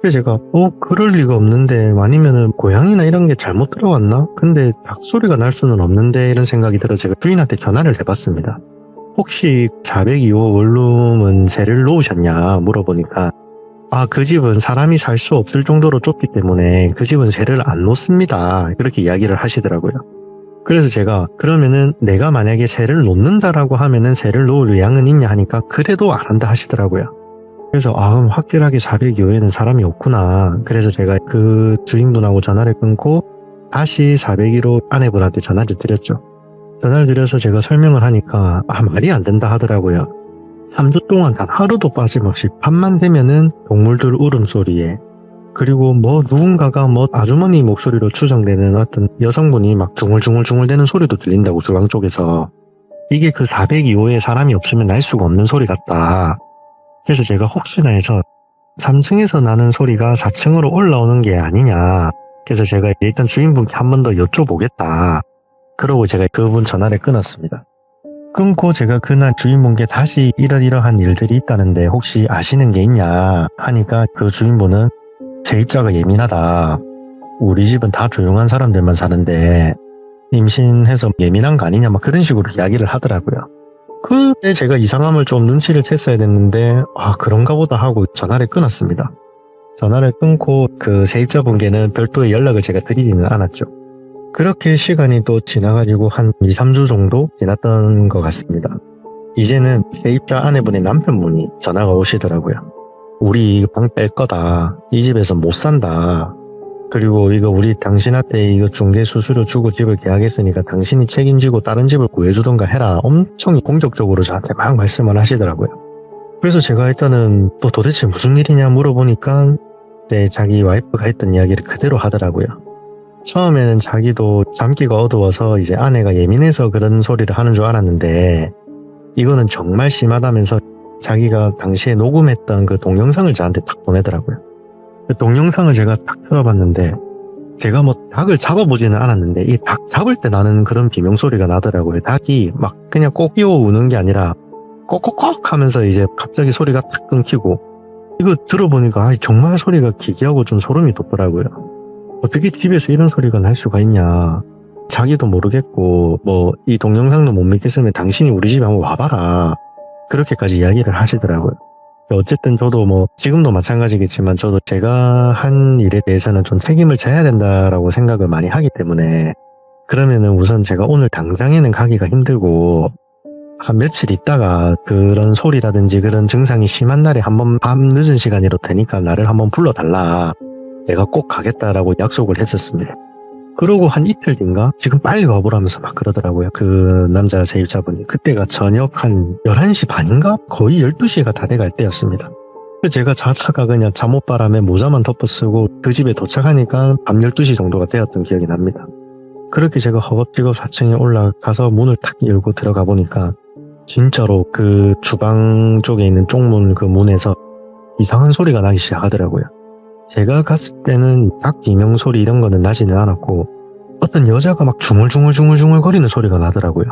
C: 그래서 제가 그럴 리가 없는데 아니면은 고양이나 이런 게 잘못 들어왔나? 근데 닭소리가 날 수는 없는데 이런 생각이 들어 제가 주인한테 전화를 해봤습니다. 혹시 402호 원룸은 새를 놓으셨냐 물어보니까 그 집은 사람이 살 수 없을 정도로 좁기 때문에 그 집은 새를 안 놓습니다. 그렇게 이야기를 하시더라고요. 그래서 제가 그러면은 내가 만약에 새를 놓는다라고 하면은 새를 놓을 의향은 있냐 하니까 그래도 안 한다 하시더라고요. 그래서 그럼 확실하게 402호에는 사람이 없구나. 그래서 제가 그 주인분하고 전화를 끊고 다시 401호 아내분한테 전화를 드렸죠. 전화를 드려서 제가 설명을 하니까 말이 안 된다 하더라고요. 3주 동안 단 하루도 빠짐없이 밤만 되면은 동물들 울음소리에 그리고 누군가가 아주머니 목소리로 추정되는 어떤 여성분이 막 중얼중얼 대는 소리도 들린다고 주방 쪽에서 이게 그 402호에 사람이 없으면 날 수가 없는 소리 같다. 그래서 제가 혹시나 해서 3층에서 나는 소리가 4층으로 올라오는 게 아니냐. 그래서 제가 일단 주인분께 한 번 더 여쭤보겠다. 그러고 제가 그분 전화를 끊었습니다. 끊고 제가 그날 주인분께 다시 이러이러한 일들이 있다는데 혹시 아시는 게 있냐 하니까 그 주인분은 세입자가 예민하다. 우리 집은 다 조용한 사람들만 사는데 임신해서 예민한 거 아니냐 막 그런 식으로 이야기를 하더라고요. 그때 제가 이상함을 좀 눈치를 챘어야 됐는데 그런가 보다 하고 전화를 끊었습니다. 전화를 끊고 그 세입자분께는 별도의 연락을 제가 드리지는 않았죠. 그렇게 시간이 또 지나가지고 한 2, 3주 정도 지났던 것 같습니다. 이제는 세입자 아내분의 남편분이 전화가 오시더라고요. 우리 이거 방 뺄 거다. 이 집에서 못 산다. 그리고 이거 우리 당신한테 이거 중개 수수료 주고 집을 계약했으니까 당신이 책임지고 다른 집을 구해주던가 해라. 엄청 공격적으로 저한테 막 말씀을 하시더라고요. 그래서 제가 일단은 또 도대체 무슨 일이냐 물어보니까 자기 와이프가 했던 이야기를 그대로 하더라고요. 처음에는 자기도 잠기가 어두워서 이제 아내가 예민해서 그런 소리를 하는 줄 알았는데 이거는 정말 심하다면서 자기가 당시에 녹음했던 그 동영상을 저한테 딱 보내더라고요. 그 동영상을 제가 딱 들어봤는데 제가 닭을 잡아보지는 않았는데 이 닭 잡을 때 나는 그런 비명소리가 나더라고요. 닭이 막 그냥 꼬끼어 우는 게 아니라 꼭꼭꼭 하면서 이제 갑자기 소리가 탁 끊기고 이거 들어보니까 정말 소리가 기괴하고 좀 소름이 돋더라고요. 어떻게 집에서 이런 소리가 날 수가 있냐. 자기도 모르겠고 이 동영상도 못 믿겠으면 당신이 우리 집에 한번 와봐라. 그렇게까지 이야기를 하시더라고요. 어쨌든 저도 지금도 마찬가지겠지만 저도 제가 한 일에 대해서는 좀 책임을 져야 된다라고 생각을 많이 하기 때문에 그러면은 우선 제가 오늘 당장에는 가기가 힘들고 한 며칠 있다가 그런 소리라든지 그런 증상이 심한 날에 한번 밤 늦은 시간이라도 되니까 나를 한번 불러달라. 내가 꼭 가겠다라고 약속을 했었습니다. 그러고 한 이틀 뒤인가 지금 빨리 와보라면서 막 그러더라고요. 그 남자 세입자분이. 그때가 저녁 한 11시 반인가? 거의 12시가 다 돼갈 때였습니다. 제가 자다가 그냥 잠옷바람에 모자만 덮어쓰고 그 집에 도착하니까 밤 12시 정도가 되었던 기억이 납니다. 그렇게 제가 허겁지겁 4층에 올라가서 문을 탁 열고 들어가 보니까 진짜로 그 주방 쪽에 있는 쪽문 그 문에서 이상한 소리가 나기 시작하더라고요. 제가 갔을 때는 닭 비명소리 이런 거는 나지는 않았고 어떤 여자가 막 중얼중얼 거리는 소리가 나더라고요.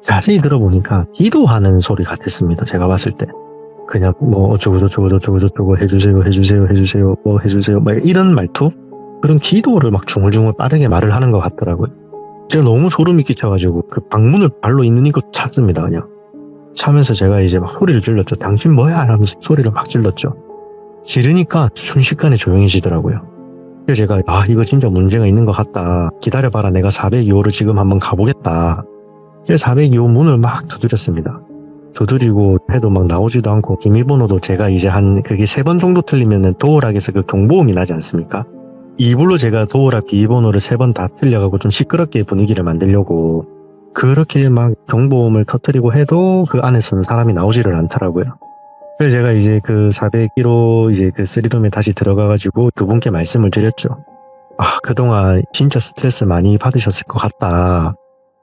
C: 자세히 들어보니까 기도하는 소리 같았습니다. 제가 봤을 때. 그냥 어쩌고 해주세요 막 이런 말투? 그런 기도를 막 중얼중얼 빠르게 말을 하는 것 같더라고요. 제가 너무 소름이 끼쳐가지고 그 방문을 발로 있는 이거 찼습니다. 그냥 차면서 제가 이제 막 소리를 질렀죠. 당신 뭐야? 하면서 소리를 막 질렀죠. 지르니까 순식간에 조용해지더라고요. 그래서 제가 이거 진짜 문제가 있는 것 같다. 기다려봐라. 내가 402호를 지금 한번 가보겠다. 그래서 402호 문을 막 두드렸습니다. 두드리고 해도 막 나오지도 않고 비밀번호도 제가 이제 그게 3번 정도 틀리면은 도어락에서 그 경보음이 나지 않습니까? 이불로 제가 도어락 비밀번호를 3번 다 틀려가고 좀 시끄럽게 분위기를 만들려고 그렇게 막 경보음을 터뜨리고 해도 그 안에서는 사람이 나오지를 않더라고요. 그래서 제가 이제 그 401호 이제 그 3룸에 다시 들어가가지고 그분께 말씀을 드렸죠. 그동안 진짜 스트레스 많이 받으셨을 것 같다.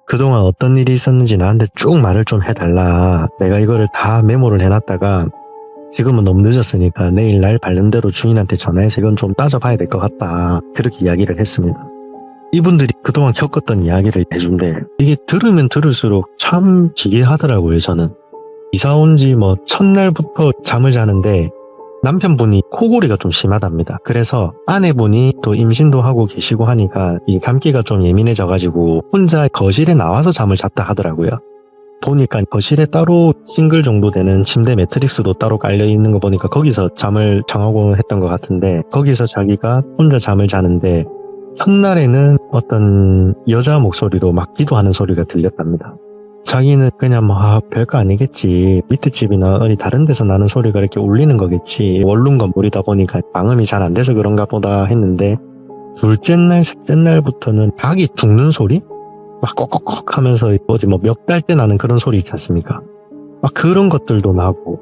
C: 그동안 어떤 일이 있었는지 나한테 쭉 말을 좀 해달라. 내가 이거를 다 메모를 해놨다가 지금은 너무 늦었으니까 내일 날 바른 대로 주인한테 전화해서 이건 좀 따져봐야 될 것 같다. 그렇게 이야기를 했습니다. 이분들이 그동안 겪었던 이야기를 해준대. 이게 들으면 들을수록 참 기괴하더라고요, 저는. 이사 온 지 첫날부터 잠을 자는데 남편분이 코골이가 좀 심하답니다. 그래서 아내분이 또 임신도 하고 계시고 하니까 이 감기가 좀 예민해져가지고 혼자 거실에 나와서 잠을 잤다 하더라고요. 보니까 거실에 따로 싱글 정도 되는 침대 매트릭스도 따로 깔려있는 거 보니까 거기서 잠을 청하고 했던 것 같은데 거기서 자기가 혼자 잠을 자는데 첫날에는 어떤 여자 목소리로 막 기도하는 소리가 들렸답니다. 자기는 그냥 별거 아니겠지. 밑에 집이나 어디 다른 데서 나는 소리가 이렇게 울리는 거겠지. 원룸 건물이다 보니까 방음이 잘 안 돼서 그런가 보다 했는데 둘째 날, 셋째 날부터는 닭이 죽는 소리? 막 꼭꼭꼭 하면서 어디 몇 달 때 나는 그런 소리 있지 않습니까? 막 그런 것들도 나고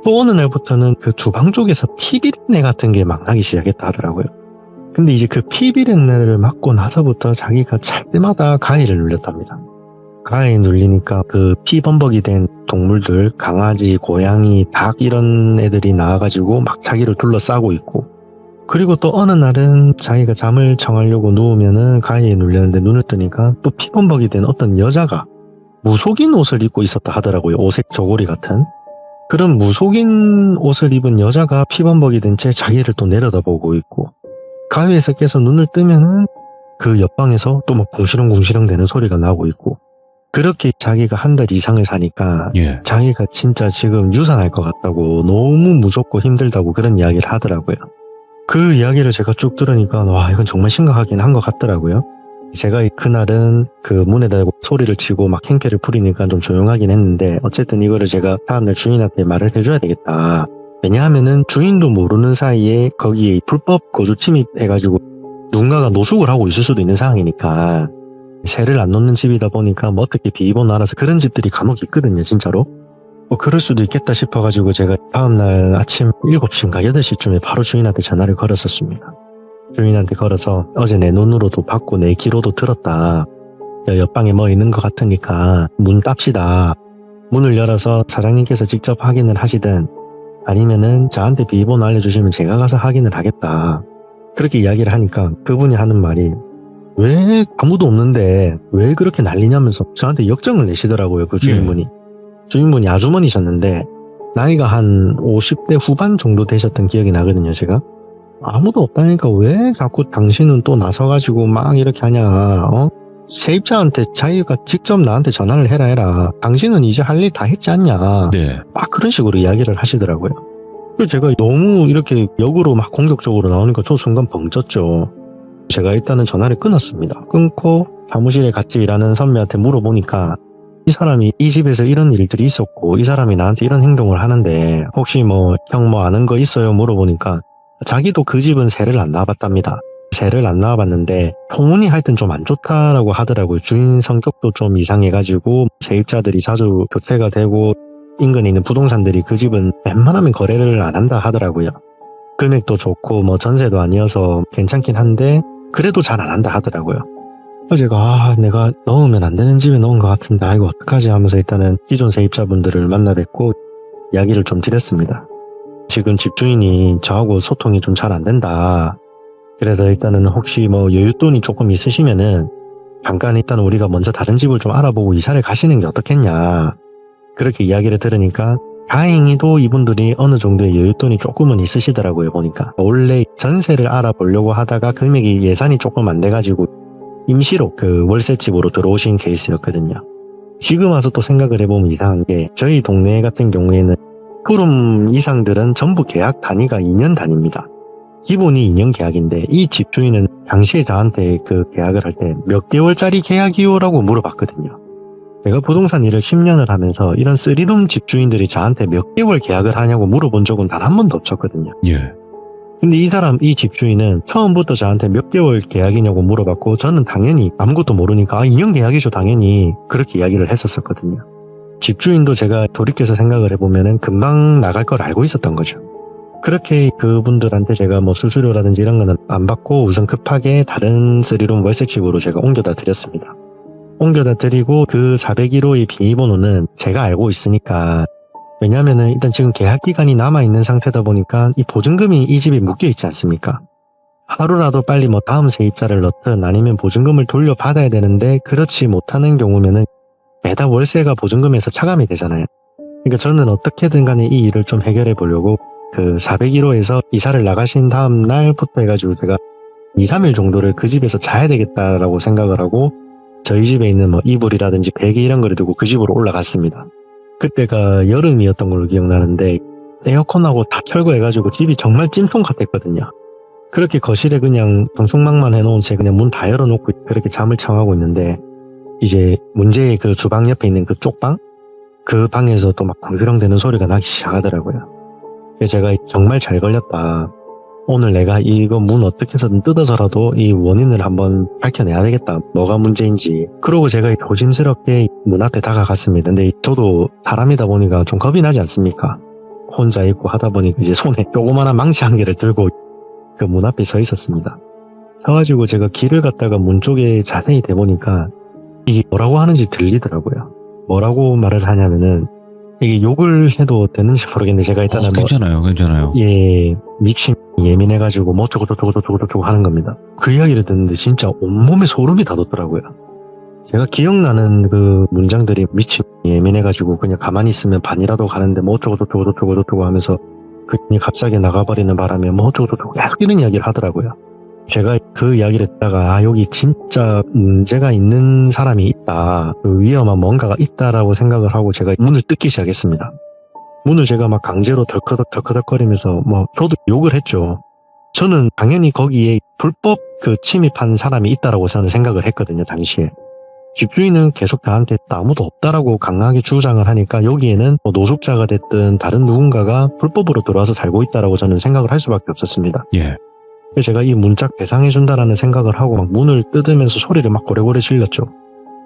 C: 또 어느 날부터는 그 주방 쪽에서 피비린내 같은 게 막 나기 시작했다 하더라고요. 근데 이제 그 피비린내를 맡고 나서부터 자기가 잘 때마다 가위를 눌렸답니다. 가위 눌리니까 그 피범벅이 된 동물들, 강아지, 고양이, 닭 이런 애들이 나와가지고 막 자기를 둘러싸고 있고 그리고 또 어느 날은 자기가 잠을 청하려고 누우면은 가위에 눌렸는데 눈을 뜨니까 또 피범벅이 된 어떤 여자가 무속인 옷을 입고 있었다 하더라고요. 오색 저고리 같은. 그런 무속인 옷을 입은 여자가 피범벅이 된 채 자기를 또 내려다보고 있고 가위에서 깨서 눈을 뜨면은 그 옆방에서 또 궁시렁궁시렁 되는 소리가 나고 있고 그렇게 자기가 한 달 이상을 사니까 자기가 진짜 지금 유산할 것 같다고 너무 무섭고 힘들다고 그런 이야기를 하더라고요. 그 이야기를 제가 쭉 들으니까 와 이건 정말 심각하긴 한 것 같더라고요. 제가 그날은 그 문에다 대고 소리를 치고 막 행패를 부리니까 좀 조용하긴 했는데 어쨌든 이거를 제가 다음날 주인한테 말을 해줘야 되겠다. 왜냐하면은 주인도 모르는 사이에 거기에 불법 거주 침입해가지고 누군가가 노숙을 하고 있을 수도 있는 상황이니까 새를 안 놓는 집이다 보니까 어떻게 비번호 알아서 그런 집들이 간혹 있거든요, 진짜로. 그럴 수도 있겠다 싶어가지고 제가 다음날 아침 7시인가 8시쯤에 바로 주인한테 전화를 걸었었습니다. 주인한테 걸어서 어제 내 눈으로도 봤고 내 귀로도 들었다. 옆방에 뭐 있는 것 같으니까 문 땁시다. 문을 열어서 사장님께서 직접 확인을 하시든 아니면은 저한테 비번호 알려주시면 제가 가서 확인을 하겠다. 그렇게 이야기를 하니까 그분이 하는 말이 왜 아무도 없는데 왜 그렇게 난리냐면서 저한테 역정을 내시더라고요. 그 주인분이. 주인분이 아주머니셨는데 나이가 한 50대 후반 정도 되셨던 기억이 나거든요. 제가. 아무도 없다니까 왜 자꾸 당신은 또 나서가지고 막 이렇게 하냐. 세입자한테 자기가 직접 나한테 전화를 해라. 당신은 이제 할 일 다 했지 않냐.
A: 네.
C: 막 그런 식으로 이야기를 하시더라고요. 그래서 제가 너무 이렇게 역으로 막 공격적으로 나오니까 저 순간 벙쪘죠. 제가 일단은 전화를 끊었습니다. 끊고 사무실에 같이 일하는 선배한테 물어보니까 이 사람이 이 집에서 이런 일들이 있었고 이 사람이 나한테 이런 행동을 하는데 혹시 형 아는 거 있어요? 물어보니까 자기도 그 집은 새를 안 낳아봤답니다. 새를 안 낳아봤는데 소문이 하여튼 좀 안 좋다라고 하더라고요. 주인 성격도 좀 이상해가지고 세입자들이 자주 교체가 되고 인근에 있는 부동산들이 그 집은 웬만하면 거래를 안 한다 하더라고요. 금액도 좋고 전세도 아니어서 괜찮긴 한데 그래도 잘 안 한다 하더라고요. 그래서 제가 내가 넣으면 안 되는 집에 넣은 것 같은데 이거 어떡하지 하면서 일단은 기존 세입자분들을 만나 뵙고 이야기를 좀 드렸습니다. 지금 집주인이 저하고 소통이 좀 잘 안 된다. 그래서 일단은 혹시 여윳돈이 조금 있으시면은 잠깐 일단 우리가 먼저 다른 집을 좀 알아보고 이사를 가시는 게 어떻겠냐. 그렇게 이야기를 들으니까 다행히도 이분들이 어느 정도의 여윳돈이 조금은 있으시더라고요. 보니까 원래 전세를 알아보려고 하다가 금액이 예산이 조금 안 돼가지고 임시로 그 월세집으로 들어오신 케이스였거든요. 지금 와서 또 생각을 해보면 이상한 게 저희 동네 같은 경우에는 푸름 이상들은 전부 계약 단위가 2년 단위입니다. 기본이 2년 계약인데 이 집주인은 당시에 저한테 그 계약을 할 때 몇 개월짜리 계약이요라고 물어봤거든요. 내가 부동산 일을 10년을 하면서 이런 3룸 집주인들이 저한테 몇 개월 계약을 하냐고 물어본 적은 단 한 번도 없었거든요.
A: 예.
C: 근데 이 집주인은 처음부터 저한테 몇 개월 계약이냐고 물어봤고 저는 당연히 아무것도 모르니까 2년 계약이죠 당연히 그렇게 이야기를 했었거든요. 집주인도 제가 돌이켜서 생각을 해보면은 금방 나갈 걸 알고 있었던 거죠. 그렇게 그분들한테 제가 뭐 수수료라든지 이런 거는 안 받고 우선 급하게 다른 3룸 월세집으로 제가 옮겨다 드렸습니다. 옮겨다 드리고 그 401호의 비밀번호는 제가 알고 있으니까, 왜냐면은 일단 지금 계약 기간이 남아있는 상태다 보니까 이 보증금이 이 집에 묶여있지 않습니까? 하루라도 빨리 뭐 다음 세입자를 넣든 아니면 보증금을 돌려받아야 되는데 그렇지 못하는 경우면은 매달 월세가 보증금에서 차감이 되잖아요. 그러니까 저는 어떻게든 간에 이 일을 좀 해결해 보려고 그 401호에서 이사를 나가신 다음 날부터 해가지고 제가 2, 3일 정도를 그 집에서 자야 되겠다라고 생각을 하고 저희 집에 있는 뭐 이불이라든지 베개 이런 거를 두고 그 집으로 올라갔습니다. 그때가 여름이었던 걸로 기억나는데 에어컨하고 다 철거해가지고 집이 정말 찜통 같았거든요. 그렇게 거실에 그냥 방충망만 해놓은 채 그냥 문 다 열어놓고 그렇게 잠을 청하고 있는데 이제 문제의 그 주방 옆에 있는 그 쪽방? 그 방에서 또 막 굴그렁대는 소리가 나기 시작하더라고요. 그래서 제가 정말 잘 걸렸다. 오늘 내가 이거 문 어떻게 해서든 뜯어서라도 이 원인을 한번 밝혀내야 되겠다. 뭐가 문제인지. 그러고 제가 조심스럽게 문 앞에 다가갔습니다. 근데 저도 사람이다 보니까 좀 겁이 나지 않습니까? 혼자 있고 하다 보니까 이제 손에 조그마한 망치 한 개를 들고 그 문 앞에 서 있었습니다. 서가지고 제가 길을 갔다가 문 쪽에 자세히 대보니까 이게 뭐라고 하는지 들리더라고요. 뭐라고 말을 하냐면은 이게 욕을 해도 되는지 모르겠는데 제가 일단은
A: 괜찮아요.
C: 예, 미친 예민해가지고 뭐 어쩌고 하는 겁니다. 그 이야기를 듣는데 진짜 온몸에 소름이 다 돋더라고요. 제가 기억나는 그 문장들이 미친 예민해가지고 그냥 가만히 있으면 반이라도 가는데 뭐 어쩌고 하면서 그분이 갑자기 나가버리는 바람에 뭐 어쩌고 계속 이런 이야기를 하더라고요. 제가 그 이야기를 듣다가 여기 진짜 문제가 있는 사람이 있다, 위험한 뭔가가 있다라고 생각을 하고 제가 문을 뜯기 시작했습니다. 문을 제가 막 강제로 덜커덕거리면서 뭐 저도 욕을 했죠. 저는 당연히 거기에 불법 그 침입한 사람이 있다라고 저는 생각을 했거든요, 당시에. 집주인은 계속 저한테 아무도 없다라고 강하게 주장을 하니까 여기에는 뭐 노숙자가 됐든 다른 누군가가 불법으로 들어와서 살고 있다라고 저는 생각을 할 수밖에 없었습니다.
A: 예.
C: 그래서 제가 이 문짝 배상해준다라는 생각을 하고 막 문을 뜯으면서 소리를 막 고래고래 질렀죠.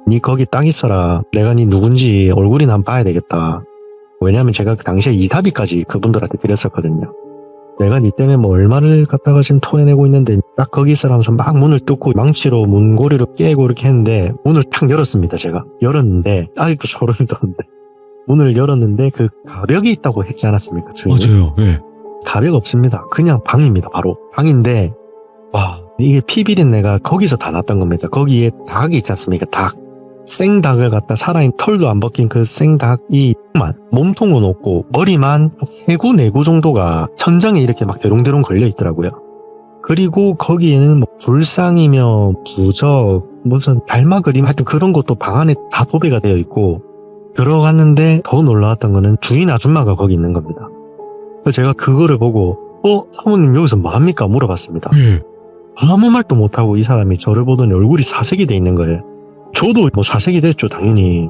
C: 니 거기 딱 있어라. 내가 니 누군지 얼굴이나 한번 봐야 되겠다. 왜냐하면 제가 그 당시에 이사비까지 그분들한테 드렸었거든요. 내가 니 때문에 뭐 얼마를 갖다가 지금 토해내고 있는데 딱 거기 있어라 하면서 막 문을 뚫고 망치로 문고리를 깨고 이렇게 했는데 문을 탁 열었습니다. 제가 열었는데 아직도 소름이 돋는데 문을 열었는데 그 가벽이 있다고 했지 않았습니까? 주인이?
A: 맞아요. 예.
C: 가벽 없습니다. 그냥 방입니다. 바로 방인데 와, 이게 피비린내가 거기서 다 났던 겁니다. 거기에 닭이 있지 않습니까? 닭. 생닭을 갖다 살아있는 털도 안 벗긴 그 생닭이 몸통은 없고 머리만 3구, 4구 정도가 천장에 이렇게 막 대롱대롱 걸려 있더라고요. 그리고 거기에는 뭐 불상이며 부적, 무슨 달마 그림 하여튼 그런 것도 방 안에 다 도배가 되어 있고 들어갔는데 더 놀라웠던 거는 주인 아줌마가 거기 있는 겁니다. 그래서 제가 그거를 보고 사모님 여기서 뭐합니까? 물어봤습니다. 아무 말도 못하고 이 사람이 저를 보더니 얼굴이 사색이 돼 있는 거예요. 저도 뭐 사색이 됐죠, 당연히.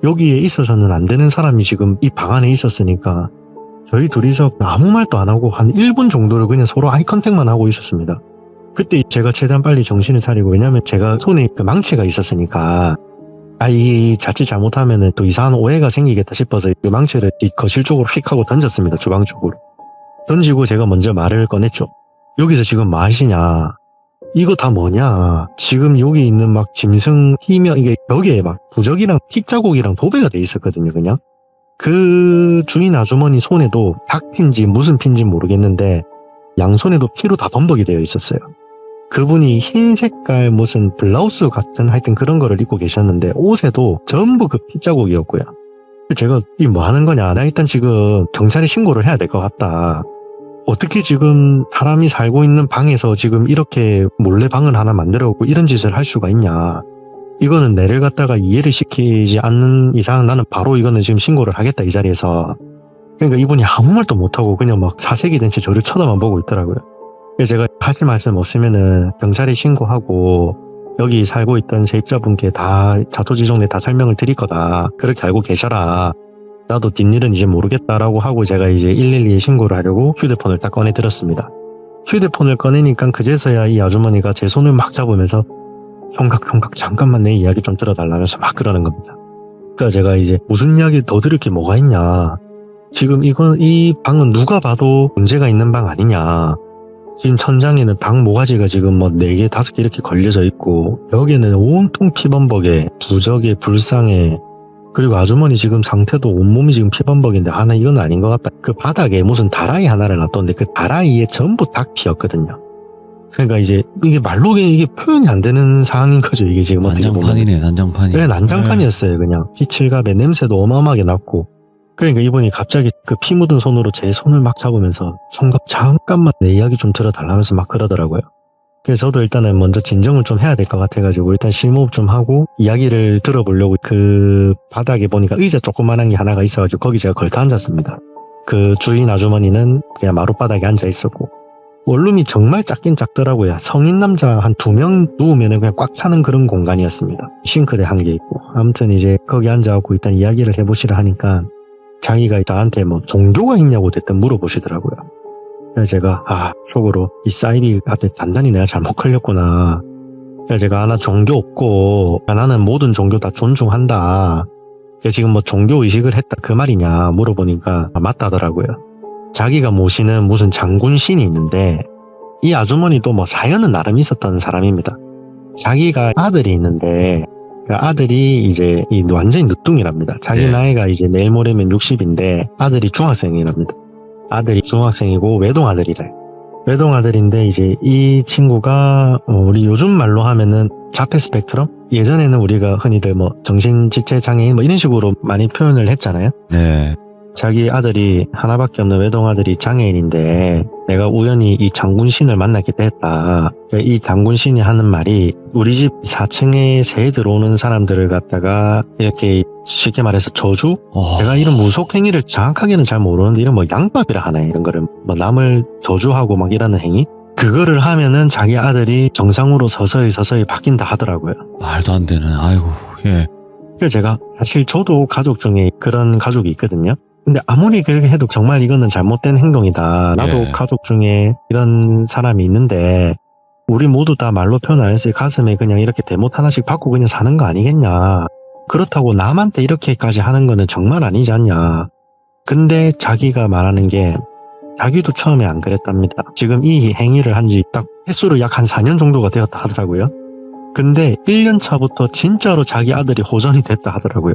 C: 여기에 있어서는 안 되는 사람이 지금 이 방 안에 있었으니까 저희 둘이서 아무 말도 안 하고 한 1분 정도를 그냥 서로 아이 컨택만 하고 있었습니다. 그때 제가 최대한 빨리 정신을 차리고, 왜냐면 제가 손에 그 망치가 있었으니까 이 자칫 잘못하면은 또 이상한 오해가 생기겠다 싶어서 그 망치를 이 거실 쪽으로 휙 하고 던졌습니다. 주방 쪽으로. 던지고 제가 먼저 말을 꺼냈죠. 여기서 지금 뭐 하시냐? 이거 다 뭐냐? 지금 여기 있는 막 짐승 희명, 이게 벽에 막 부적이랑 틱자국이랑 도배가 돼 있었거든요, 그냥. 그 주인 아주머니 손에도 닭핀지 무슨 핀지 모르겠는데 양손에도 피로 다 범벅이 되어 있었어요. 그분이 흰 색깔 무슨 블라우스 같은 하여튼 그런 거를 입고 계셨는데 옷에도 전부 그 핏자국이었고요. 제가 이 뭐 하는 거냐? 나 일단 지금 경찰에 신고를 해야 될 것 같다. 어떻게 지금 사람이 살고 있는 방에서 지금 이렇게 몰래 방을 하나 만들어오고 이런 짓을 할 수가 있냐. 이거는 내를 갖다가 이해를 시키지 않는 이상 나는 바로 이거는 지금 신고를 하겠다, 이 자리에서. 그러니까 이분이 아무 말도 못하고 그냥 막 사색이 된 채 저를 쳐다만 보고 있더라고요. 그래서 제가 하실 말씀 없으면은 경찰에 신고하고 여기 살고 있던 세입자분께 다 자초지종내 다 설명을 드릴 거다. 그렇게 알고 계셔라. 나도 뒷일은 이제 모르겠다라고 하고 제가 이제 112에 신고를 하려고 휴대폰을 딱 꺼내 들었습니다. 휴대폰을 꺼내니까 그제서야 이 아주머니가 제 손을 막 잡으면서 형각 잠깐만 내 이야기 좀 들어달라면서 막 그러는 겁니다. 그러니까 제가 이제 무슨 이야기 더 드릴 게 뭐가 있냐. 지금 이 방은 누가 봐도 문제가 있는 방 아니냐. 지금 천장에는 닭 모가지가 지금 뭐 4개, 5개 이렇게 걸려져 있고, 벽에는 온통 피범벅에, 부적에, 불상에, 그리고 아주머니 지금 상태도 온몸이 지금 피범벅인데, 하나 이건 아닌 것 같다. 그 바닥에 무슨 다라이 하나를 놔뒀는데, 그 다라이에 전부 닭 피였거든요. 그러니까 이제 이게 말로 이게 표현이 안 되는 상황인 거죠, 이게 지금.
A: 난장판이네, 난장판이.
C: 네, 난장판이었어요, 그냥. 피칠갑에 냄새도 어마어마하게 났고. 그러니까 이분이 갑자기 그 피 묻은 손으로 제 손을 막 잡으면서 손갑 잠깐만 내 이야기 좀 들어달라면서 막 그러더라고요. 그래서 저도 일단은 먼저 진정을 좀 해야 될 것 같아가지고 일단 심호흡 좀 하고 이야기를 들어보려고 그 바닥에 보니까 의자 조그만한 게 하나가 있어가지고 거기 제가 걸터 앉았습니다. 그 주인 아주머니는 그냥 마룻바닥에 앉아 있었고 원룸이 정말 작긴 작더라고요. 성인 남자 한 2명 누우면 그냥 꽉 차는 그런 공간이었습니다. 싱크대 한 개 있고. 아무튼 이제 거기 앉아갖고 일단 이야기를 해보시라 하니까 자기가 저한테 뭐 종교가 있냐고 대뜸 물어보시더라고요. 그래서 제가 속으로 이 사이비한테 단단히 내가 잘못 걸렸구나. 그래서 제가 나 종교 없고 나는 모든 종교 다 존중한다. 지금 뭐 종교 의식을 했다 그 말이냐 물어보니까 맞다더라고요. 자기가 모시는 무슨 장군신이 있는데 이 아주머니도 뭐 사연은 나름 있었던 사람입니다. 자기가 아들이 있는데 그 아들이 이제 완전히 늦둥이랍니다. 자기
A: 네.
C: 나이가 이제 내일 모레면 60인데 아들이 중학생이랍니다. 아들이 중학생이고 외동아들이래. 외동아들인데 이제 이 친구가 우리 요즘 말로 하면은 자폐 스펙트럼? 예전에는 우리가 흔히들 뭐 정신지체장애인 뭐 이런 식으로 많이 표현을 했잖아요.
A: 네.
C: 자기 아들이 하나밖에 없는 외동아들이 장애인인데 내가 우연히 이 장군신을 만나게 됐다. 이 장군신이 하는 말이 우리 집 4층에 새 들어오는 사람들을 갖다가 이렇게 쉽게 말해서 저주? 제가 이런 무속 행위를 정확하게는 잘 모르는데 이런 뭐 양밥이라 하나요? 이런 거를 뭐 남을 저주하고 막 이러는 행위? 그거를 하면은 자기 아들이 정상으로 서서히 바뀐다 하더라고요.
A: 말도 안 되는, 아이고, 예.
C: 그래서 제가 사실 저도 가족 중에 그런 가족이 있거든요. 근데 아무리 그렇게 해도 정말 이거는 잘못된 행동이다. 나도
A: 예.
C: 가족 중에 이런 사람이 있는데 우리 모두 다 말로 표현 안 했을 가슴에 그냥 이렇게 대못 하나씩 받고 그냥 사는 거 아니겠냐. 그렇다고 남한테 이렇게까지 하는 거는 정말 아니지 않냐. 근데 자기가 말하는 게 자기도 처음에 안 그랬답니다. 지금 이 행위를 한 지 딱 횟수로 약 한 4년 정도가 되었다 하더라고요. 근데 1년 차부터 진짜로 자기 아들이 호전이 됐다 하더라고요.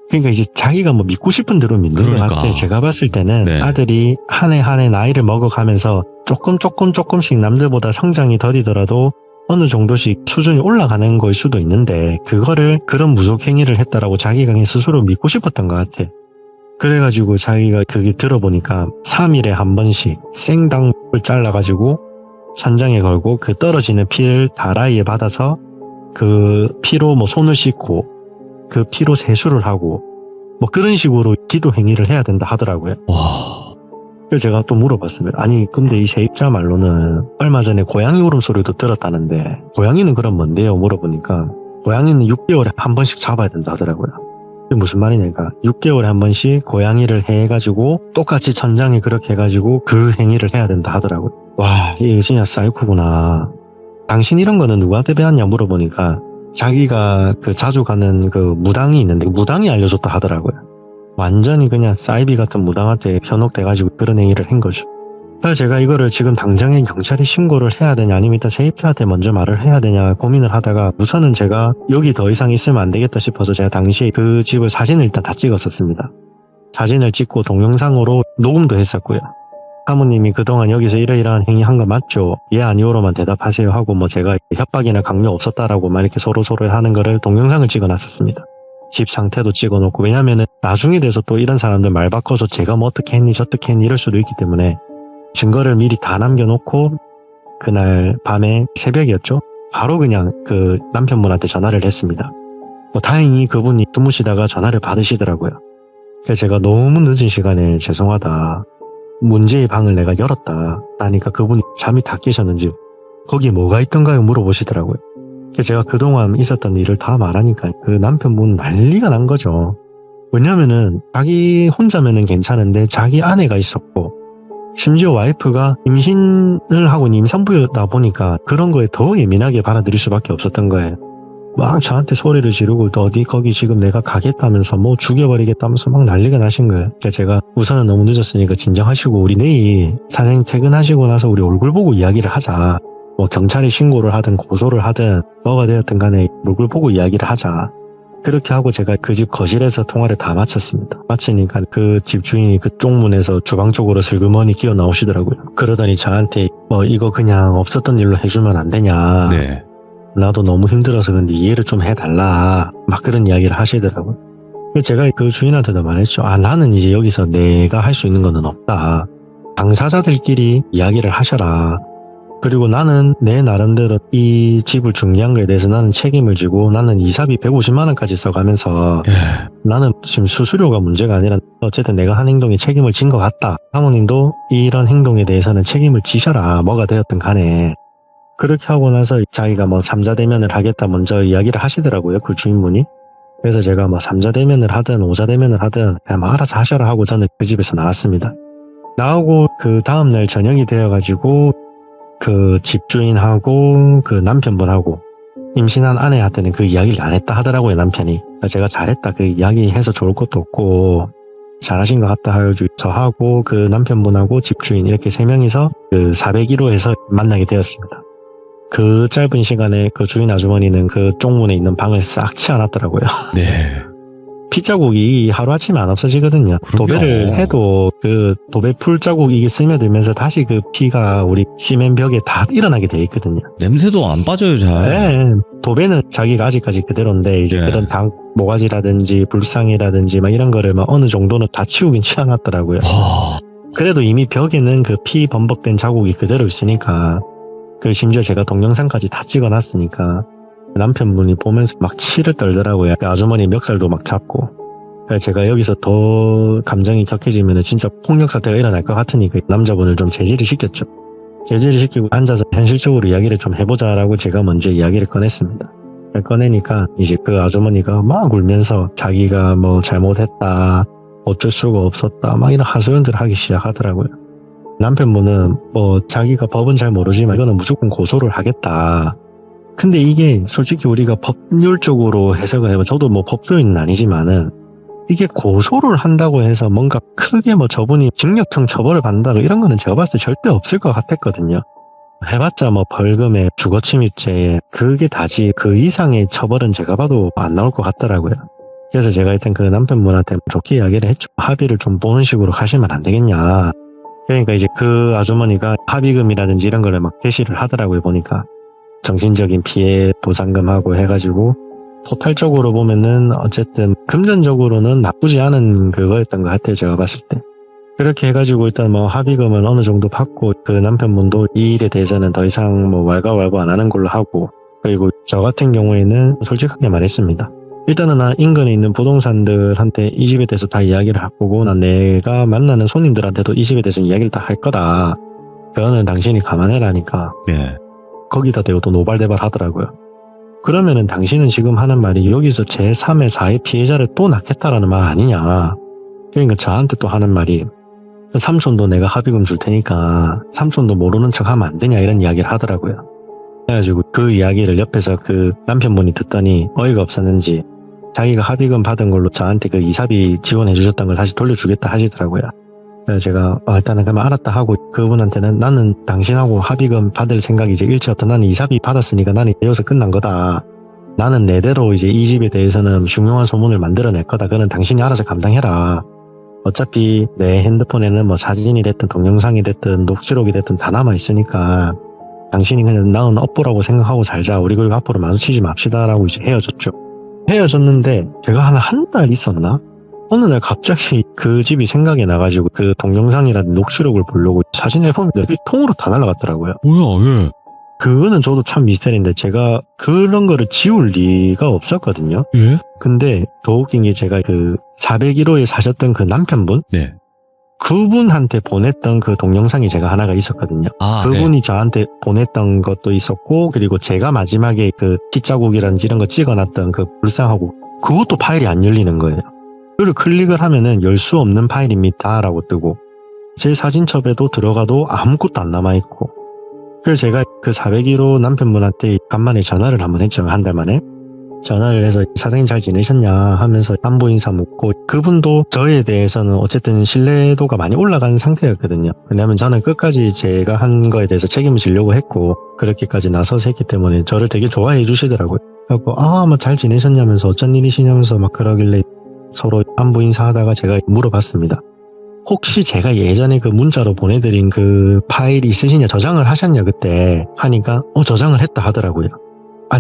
C: 그러니까 이제 자기가 뭐 믿고 싶은 대로 믿는 것 같아. 제가 봤을 때는
A: 네.
C: 아들이 한 해 나이를 먹어가면서 조금씩 남들보다 성장이 더디더라도 어느 정도씩 수준이 올라가는 거일 수도 있는데 그거를 그런 무속 행위를 했다라고 자기가 그냥 스스로 믿고 싶었던 것 같아. 그래가지고 자기가 그게 들어보니까 3일에 한 번씩 생닭을 잘라가지고 천장에 걸고 그 떨어지는 피를 다라이에 받아서 그 피로 뭐 손을 씻고 그 피로 세수를 하고 뭐 그런 식으로 기도 행위를 해야 된다 하더라고요.
A: 와.
C: 그래서 제가 또 물어봤습니다. 아니 근데 이 세입자 말로는 얼마 전에 고양이 울음소리도 들었다는데 고양이는 그럼 뭔데요? 물어보니까 고양이는 6개월에 한 번씩 잡아야 된다 하더라고요. 그게 무슨 말이냐니까 6개월에 한 번씩 고양이를 해가지고 똑같이 천장에 그렇게 해가지고 그 행위를 해야 된다 하더라고요. 와 이게 진짜 사이코구나. 당신 이런 거는 누구한테 배웠냐 물어보니까 자기가 그 자주 가는 그 무당이 있는데 무당이 알려줬다 하더라고요. 완전히 그냥 사이비 같은 무당한테 현혹돼가지고 그런 행위를 한 거죠. 그래서 제가 이거를 지금 당장에 경찰에 신고를 해야 되냐 아니면 일단 세입자한테 먼저 말을 해야 되냐 고민을 하다가 우선은 제가 여기 더 이상 있으면 안 되겠다 싶어서 제가 당시에 그 집을 사진을 일단 다 찍었었습니다. 사진을 찍고 동영상으로 녹음도 했었고요. 사모님이 그동안 여기서 이러이러한 행위 한 거 맞죠? 예 아니오로만 대답하세요 하고 뭐 제가 협박이나 강요 없었다라고 막 이렇게 서로 하는 거를 동영상을 찍어놨었습니다. 집 상태도 찍어놓고 왜냐면은 나중에 돼서 또 이런 사람들 말 바꿔서 제가 뭐 어떻게 했니 저떻게 했니 이럴 수도 있기 때문에 증거를 미리 다 남겨놓고 그날 밤에 새벽이었죠? 바로 그냥 그 남편분한테 전화를 했습니다. 뭐 다행히 그분이 주무시다가 전화를 받으시더라고요. 그래서 제가 너무 늦은 시간에 죄송하다. 문제의 방을 내가 열었다. 하니까 그분이 잠이 다 깨셨는지 거기에 뭐가 있던가요? 물어보시더라고요. 그래서 제가 그동안 있었던 일을 다 말하니까 그 남편분 난리가 난 거죠. 왜냐면은 자기 혼자면은 괜찮은데 자기 아내가 있었고 심지어 와이프가 임신을 하고 임산부였다 보니까 그런 거에 더 예민하게 받아들일 수밖에 없었던 거예요. 막 저한테 소리를 지르고 또 어디 거기 지금 내가 가겠다면서 뭐 죽여버리겠다면서 막 난리가 나신 거예요. 그러니까 제가 우선은 너무 늦었으니까 진정하시고 우리 내일 사장님 퇴근하시고 나서 우리 얼굴 보고 이야기를 하자. 뭐 경찰에 신고를 하든 고소를 하든 뭐가 되었든 간에 얼굴 보고 이야기를 하자. 그렇게 하고 제가 그 집 거실에서 통화를 다 마쳤습니다. 마치니까 그 집 주인이 그쪽 문에서 주방 쪽으로 슬그머니 기어 나오시더라고요. 그러더니 저한테 뭐 이거 그냥 없었던 일로 해주면 안 되냐.
A: 네.
C: 나도 너무 힘들어서 근데 이해를 좀 해달라. 막 그런 이야기를 하시더라고요. 제가 그 주인한테도 말했죠. 나는 이제 여기서 내가 할 수 있는 거는 없다. 당사자들끼리 이야기를 하셔라. 그리고 나는 내 나름대로 이 집을 중개한 거에 대해서 나는 책임을 지고 나는 이사비 150만 원까지 써가면서 나는 지금 수수료가 문제가 아니라 어쨌든 내가 한 행동에 책임을 진 것 같다. 사모님도 이런 행동에 대해서는 책임을 지셔라. 뭐가 되었든 간에. 그렇게 하고 나서 자기가 뭐 3자 대면을 하겠다 먼저 이야기를 하시더라고요. 그 주인분이. 그래서 제가 뭐 3자 대면을 하든 5자 대면을 하든 그냥 뭐 알아서 하셔라 하고 저는 그 집에서 나왔습니다. 나오고 그 다음날 저녁이 되어가지고 그 집주인하고 그 남편분하고 임신한 아내한테는 그 이야기를 안 했다 하더라고요. 남편이. 제가 잘했다 그 이야기해서 좋을 것도 없고 잘하신 것 같다 해가지고 저하고 그 남편분하고 집주인 이렇게 3명이서 그 401호에서 만나게 되었습니다. 그 짧은 시간에 그 주인 아주머니는 그 쪽문에 있는 방을 싹 치워놨더라고요.
A: 네.
C: 피자국이 하루아침에 안 없어지거든요.
A: 그럼요.
C: 도배를 해도 그 도배 풀 자국이 스며들면서 다시 그 피가 우리 시멘 벽에 다 일어나게 돼 있거든요.
A: 냄새도 안 빠져요, 잘.
C: 네. 도배는 자기가 아직까지 그대로인데 이제
A: 네.
C: 그런 모가지라든지 불상이라든지 막 이런 거를 막 어느 정도는 다 치우긴 치워놨더라고요.
A: 와.
C: 그래도 이미 벽에는 그 피 범벅된 자국이 그대로 있으니까 그 심지어 제가 동영상까지 다 찍어놨으니까 남편분이 보면서 막 치를 떨더라고요. 그 아주머니 멱살도 막 잡고. 제가 여기서 더 감정이 격해지면 진짜 폭력 사태가 일어날 것 같으니까 남자분을 좀 제지를 시켰죠. 제지를 시키고 앉아서 현실적으로 이야기를 좀 해보자라고 제가 먼저 이야기를 꺼냈습니다. 꺼내니까 이제 그 아주머니가 막 울면서 자기가 뭐 잘못했다, 어쩔 수가 없었다, 막 이런 하소연들을 하기 시작하더라고요. 남편분은 뭐 자기가 법은 잘 모르지만 이거는 무조건 고소를 하겠다. 근데 이게 솔직히 우리가 법률적으로 해석을 해보면 저도 뭐 법조인은 아니지만은 이게 고소를 한다고 해서 뭔가 크게 뭐 저분이 징역형 처벌을 받는다고 이런 거는 제가 봤을 때 절대 없을 것 같았거든요. 해봤자 뭐 벌금에 주거침입죄에 그게 다지 그 이상의 처벌은 제가 봐도 안 나올 것 같더라고요. 그래서 제가 일단 그 남편분한테 좋게 이야기를 했죠. 합의를 좀 보는 식으로 가시면 안 되겠냐. 그러니까 이제 그 아주머니가 합의금이라든지 이런 거를 막 제시를 하더라고요. 보니까 정신적인 피해 보상금하고 해가지고 토탈적으로 보면은 어쨌든 금전적으로는 나쁘지 않은 그거였던 것 같아요. 제가 봤을 때. 그렇게 해가지고 일단 뭐 합의금은 어느 정도 받고 그 남편분도 이 일에 대해서는 더 이상 뭐 왈가왈부 안 하는 걸로 하고, 그리고 저 같은 경우에는 솔직하게 말했습니다. 일단은 나 인근에 있는 부동산들한테 이 집에 대해서 다 이야기를 할 거고 난 내가 만나는 손님들한테도 이 집에 대해서 이야기를 다 할 거다. 그거는 당신이 감안해라니까.
A: 네.
C: 거기다 대고 또 노발대발 하더라고요. 그러면은 당신은 지금 하는 말이 여기서 제3의 4의 피해자를 또 낳겠다라는 말 아니냐. 그러니까 저한테 또 하는 말이 삼촌도 내가 합의금 줄 테니까 삼촌도 모르는 척 하면 안 되냐 이런 이야기를 하더라고요. 그래가지고 그 이야기를 옆에서 그 남편분이 듣더니 어이가 없었는지 자기가 합의금 받은 걸로 저한테 그 이사비 지원해 주셨던 걸 다시 돌려주겠다 하시더라고요. 그래서 제가 일단은 그러면 알았다 하고 그분한테는 나는 당신하고 합의금 받을 생각이 이제 일치 없다. 나는 이사비 받았으니까 나는 여기서 끝난 거다. 나는 내대로 이제 이 집에 대해서는 흉흉한 소문을 만들어낼 거다. 그거는 당신이 알아서 감당해라. 어차피 내 핸드폰에는 뭐 사진이 됐든 동영상이 됐든 녹취록이 됐든 다 남아있으니까 당신이 그냥 나은 업보라고 생각하고 살자. 우리 그리고 앞으로 마주치지 맙시다라고 이제 헤어졌죠. 헤어졌는데 제가 한 달 있었나? 어느 날 갑자기 그 집이 생각이 나가지고 그 동영상이라든 녹취록을 보려고 사진 앨범이 통으로 다 날아갔더라고요.
A: 뭐야, 왜?
C: 그거는 저도 참 미스터리인데 제가 그런 거를 지울 리가 없었거든요.
A: 예?
C: 근데 더 웃긴 게 제가 그 401호에 사셨던 그 남편분?
A: 네.
C: 그분한테 보냈던 그 동영상이 제가 하나가 있었거든요. 그분이 저한테 보냈던 것도 있었고, 그리고 제가 마지막에 그 핏자국이라든지 이런 거 찍어놨던 그 불상하고 그것도 파일이 안 열리는 거예요. 그걸 클릭을 하면은 열 수 없는 파일입니다 라고 뜨고 제 사진첩에도 들어가도 아무것도 안 남아있고, 그래서 제가 그 401호 남편분한테 간만에 전화를 한번 했죠. 한 달 만에. 전화를 해서 사장님 잘 지내셨냐 하면서 안부 인사 묻고, 그분도 저에 대해서는 어쨌든 신뢰도가 많이 올라간 상태였거든요. 왜냐하면 저는 끝까지 제가 한 거에 대해서 책임을 지려고 했고 그렇게까지 나서서 했기 때문에 저를 되게 좋아해 주시더라고요. 그래서 뭐 잘 지내셨냐면서 어쩐 일이시냐면서 막 그러길래 서로 안부 인사하다가 제가 물어봤습니다. 혹시 제가 예전에 그 문자로 보내드린 그 파일이 있으시냐, 저장을 하셨냐 그때 하니까 저장을 했다 하더라고요.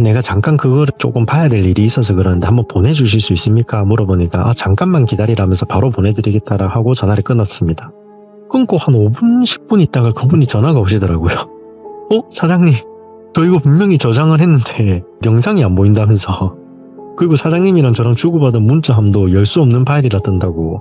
C: 내가 잠깐 그거를 조금 봐야 될 일이 있어서 그러는데 한번 보내주실 수 있습니까? 물어보니까 잠깐만 기다리라면서 바로 보내드리겠다라 하고 전화를 끊었습니다. 끊고 한 5분 10분 있다가 그분이 전화가 오시더라고요. 사장님, 저 이거 분명히 저장을 했는데 영상이 안 보인다면서. 그리고 사장님이랑 저랑 주고받은 문자함도 열 수 없는 파일이라 뜬다고.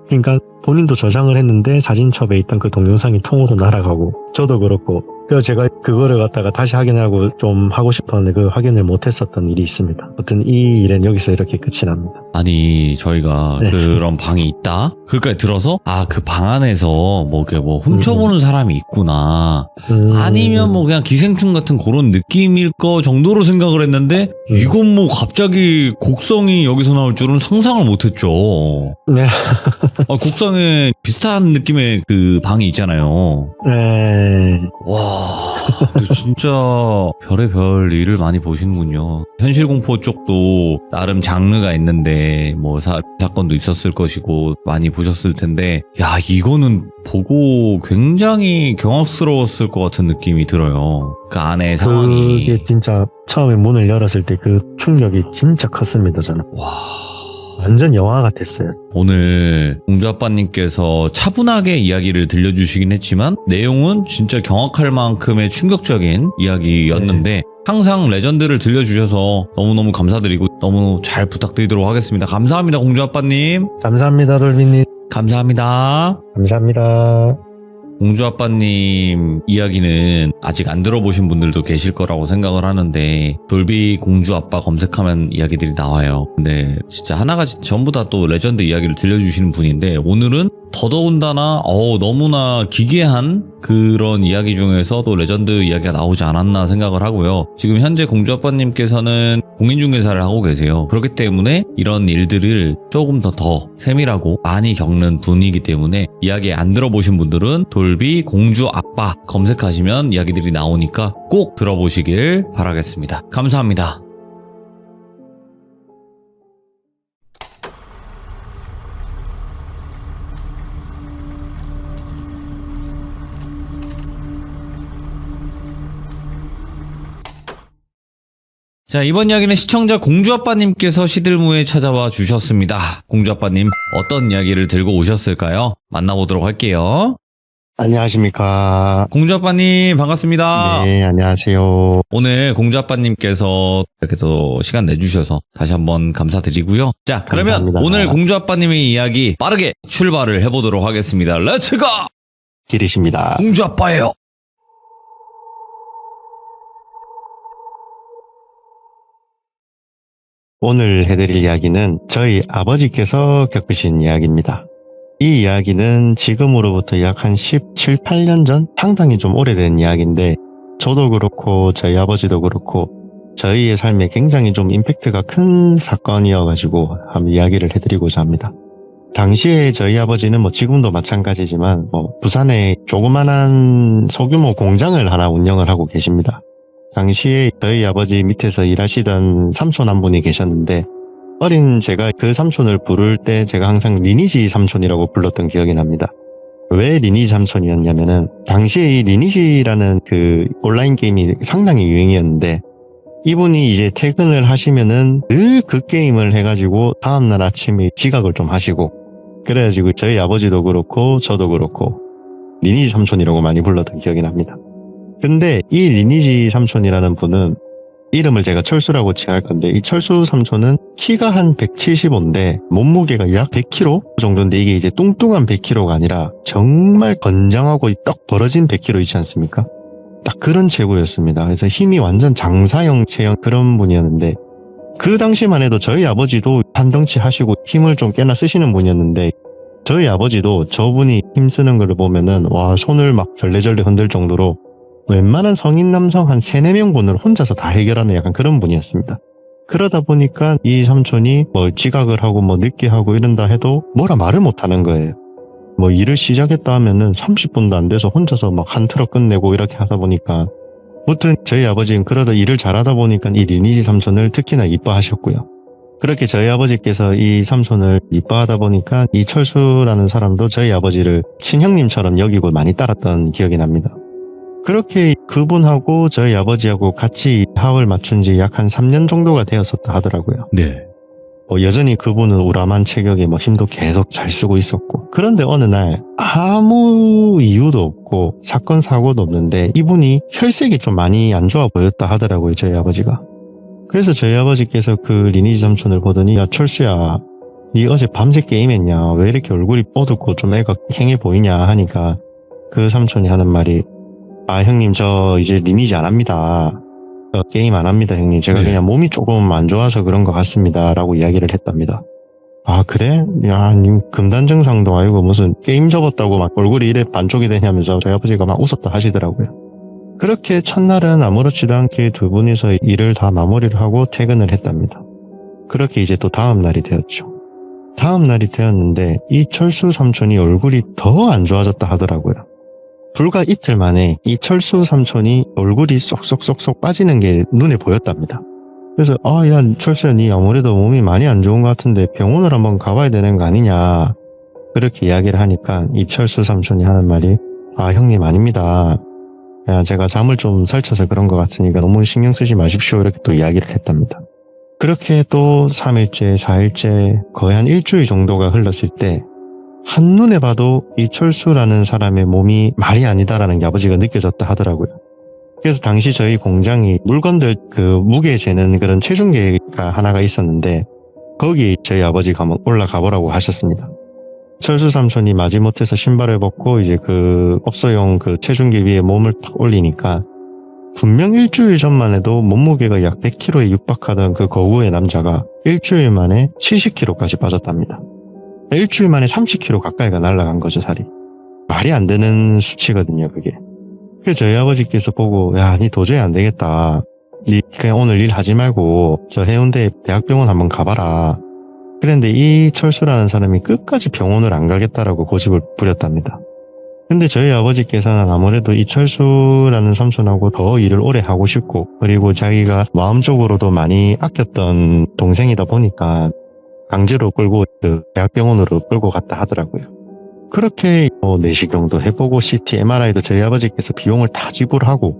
C: 그러니까 본인도 저장을 했는데 사진첩에 있던 그 동영상이 통으로 날아가고, 저도 그렇고. 그래서 제가 그거를 갖다가 다시 확인하고 좀 하고 싶었는데 그 확인을 못했었던 일이 있습니다. 아무튼 이 일은 여기서 이렇게 끝이 납니다.
A: 아니, 저희가
C: 네.
A: 그런 방이 있다? 그까지 들어서, 그 방 안에서 뭐 훔쳐보는 사람이 있구나. 아니면 뭐 그냥 기생충 같은 그런 느낌일 거 정도로 생각을 했는데, 이건 뭐 갑자기 곡성이 여기서 나올 줄은 상상을 못했죠.
C: 네.
A: 곡성에 비슷한 느낌의 그 방이 있잖아요.
C: 네.
A: 와, 진짜 별의별 일을 많이 보시는군요. 현실공포 쪽도 나름 장르가 있는데 뭐 사건도 있었을 것이고 많이 보셨을 텐데, 야, 이거는 보고 굉장히 경악스러웠을 것 같은 느낌이 들어요. 그 안에 상황이.
C: 그게 진짜 처음에 문을 열었을 때 그 충격이 진짜 컸습니다, 저는.
A: 와,
C: 완전 영화 같았어요.
A: 오늘 공주아빠님께서 차분하게 이야기를 들려주시긴 했지만 내용은 진짜 경악할 만큼의 충격적인 이야기였는데, 항상 레전드를 들려주셔서 너무너무 감사드리고 너무 잘 부탁드리도록 하겠습니다. 감사합니다, 공주아빠님.
C: 감사합니다, 돌비님.
A: 감사합니다.
C: 감사합니다.
A: 공주아빠님 이야기는 아직 안 들어보신 분들도 계실 거라고 생각을 하는데, 돌비 공주아빠 검색하면 이야기들이 나와요. 근데 진짜 하나같이 전부 다 또 레전드 이야기를 들려주시는 분인데, 오늘은 더더군다나 너무나 기괴한 그런 이야기 중에서 또 레전드 이야기가 나오지 않았나 생각을 하고요. 지금 현재 공주아빠님께서는 공인중개사를 하고 계세요. 그렇기 때문에 이런 일들을 조금 더 세밀하고 많이 겪는 분이기 때문에, 이야기 안 들어보신 분들은 돌비 공주아빠 검색하시면 이야기들이 나오니까 꼭 들어보시길 바라겠습니다. 감사합니다. 자, 이번 이야기는 시청자 공주아빠님께서 시들무에 찾아와 주셨습니다. 공주아빠님, 어떤 이야기를 들고 오셨을까요? 만나보도록 할게요.
C: 안녕하십니까.
A: 공주아빠님, 반갑습니다.
C: 네, 안녕하세요.
A: 오늘 공주아빠님께서 이렇게 또 시간 내주셔서 다시 한번 감사드리고요. 자, 그러면
C: 감사합니다.
A: 오늘 공주아빠님의 이야기 빠르게 출발을 해보도록 하겠습니다. 렛츠고!
C: 길이십니다.
A: 공주아빠예요.
C: 오늘 해드릴 이야기는 저희 아버지께서 겪으신 이야기입니다. 이 이야기는 지금으로부터 약 한 17, 8년 전, 상당히 좀 오래된 이야기인데, 저도 그렇고 저희 아버지도 그렇고 저희의 삶에 굉장히 좀 임팩트가 큰 사건이어가지고 한번 이야기를 해드리고자 합니다. 당시에 저희 아버지는 뭐 지금도 마찬가지지만 부산에 조그만한 소규모 공장을 하나 운영을 하고 계십니다. 당시에 저희 아버지 밑에서 일하시던 삼촌 한 분이 계셨는데, 어린 제가 그 삼촌을 부를 때 제가 항상 리니지 삼촌이라고 불렀던 기억이 납니다. 왜 리니지 삼촌이었냐면은, 당시에 이 리니지라는 그 온라인 게임이 상당히 유행이었는데, 이분이 이제 퇴근을 하시면은 늘 그 게임을 해가지고 다음날 아침에 지각을 좀 하시고, 그래가지고 저희 아버지도 그렇고 저도 그렇고 리니지 삼촌이라고 많이 불렀던 기억이 납니다. 근데 이 리니지 삼촌이라는 분은, 이름을 제가 철수라고 칭할 건데, 이 철수 삼촌은 키가 한 175인데 몸무게가 약 100kg 정도인데, 이게 이제 뚱뚱한 100kg가 아니라 정말 건장하고 떡 벌어진 100kg 있지 않습니까? 딱 그런 체구였습니다. 그래서 힘이 완전 장사형 체형 그런 분이었는데, 그 당시만 해도 저희 아버지도 한 덩치 하시고 힘을 좀 꽤나 쓰시는 분이었는데, 저희 아버지도 저분이 힘쓰는 걸 보면은 손을 막 절레절레 흔들 정도로 웬만한 성인 남성 한 3, 4명분을 혼자서 다 해결하는 약간 그런 분이었습니다. 그러다 보니까 이 삼촌이 뭐 지각을 하고 뭐 늦게 하고 이런다 해도 뭐라 말을 못 하는 거예요. 뭐 일을 시작했다 하면은 30분도 안 돼서 혼자서 막 한 트럭 끝내고 이렇게 하다 보니까, 무튼 저희 아버지는 그러다 일을 잘하다 보니까 이 리니지 삼촌을 특히나 이뻐하셨고요. 그렇게 저희 아버지께서 이 삼촌을 이뻐하다 보니까 이 철수라는 사람도 저희 아버지를 친형님처럼 여기고 많이 따랐던 기억이 납니다. 그렇게 그분하고 저희 아버지하고 같이 합을 맞춘 지 약 한 3년 정도가 되었었다 하더라고요.
A: 네.
C: 여전히 그분은 우람한 체격에 뭐 힘도 계속 잘 쓰고 있었고, 그런데 어느 날 아무 이유도 없고 사건 사고도 없는데 이분이 혈색이 좀 많이 안 좋아 보였다 하더라고요, 저희 아버지가. 그래서 저희 아버지께서 그 리니지 삼촌을 보더니, 야 철수야, 니 어제 밤새 게임했냐, 왜 이렇게 얼굴이 어둡고 좀 애가 행해 보이냐 하니까 그 삼촌이 하는 말이, 아 형님 저 이제 리니지 안 합니다. 게임 안 합니다 형님. 제가
A: 네.
C: 그냥 몸이 조금 안 좋아서 그런 것 같습니다 라고 이야기를 했답니다. 아 그래? 야 님 금단 증상도 아니고 무슨 게임 접었다고 막 얼굴이 이래 반쪽이 되냐면서 저희 아버지가 막 웃었다 하시더라고요. 그렇게 첫날은 아무렇지도 않게 두 분이서 일을 다 마무리를 하고 퇴근을 했답니다. 그렇게 이제 또 다음 날이 되었죠. 다음 날이 되었는데 이 철수 삼촌이 얼굴이 더 안 좋아졌다 하더라고요. 불과 이틀 만에 이 철수 삼촌이 얼굴이 쏙쏙쏙쏙 빠지는 게 눈에 보였답니다. 그래서 야 철수야 니 아무래도 몸이 많이 안 좋은 것 같은데 병원을 한번 가봐야 되는 거 아니냐, 그렇게 이야기를 하니까 이 철수 삼촌이 하는 말이, 아 형님 아닙니다. 야, 제가 잠을 좀 설쳐서 그런 것 같으니까 너무 신경 쓰지 마십시오, 이렇게 또 이야기를 했답니다. 그렇게 또 3일째 4일째 거의 한 일주일 정도가 흘렀을 때 한눈에 봐도 이 철수라는 사람의 몸이 말이 아니다라는 게 아버지가 느껴졌다 하더라고요. 그래서 당시 저희 공장이 물건들 그 무게 재는 그런 체중계가 하나가 있었는데 거기 저희 아버지가 한번 올라가 보라고 하셨습니다. 철수 삼촌이 마지못해서 신발을 벗고 이제 그 업소용 그 체중계 위에 몸을 탁 올리니까 분명 일주일 전만 해도 몸무게가 약 100kg에 육박하던 그 거구의 남자가 일주일 만에 70kg까지 빠졌답니다. 일주일 만에 30kg 가까이가 날아간 거죠, 살이. 말이 안 되는 수치거든요, 그게. 그래서 저희 아버지께서 보고, 야, 니 도저히 안 되겠다. 니 그냥 오늘 일 하지 말고 저 해운대 대학병원 한번 가봐라. 그런데 이 철수라는 사람이 끝까지 병원을 안 가겠다라고 고집을 부렸답니다. 근데 저희 아버지께서는 아무래도 이 철수라는 삼촌하고 더 일을 오래 하고 싶고, 그리고 자기가 마음적으로도 많이 아꼈던 동생이다 보니까 강제로 끌고 그 대학병원으로 끌고 갔다 하더라고요. 그렇게 내시경도 해보고 CT, MRI도 저희 아버지께서 비용을 다 지불하고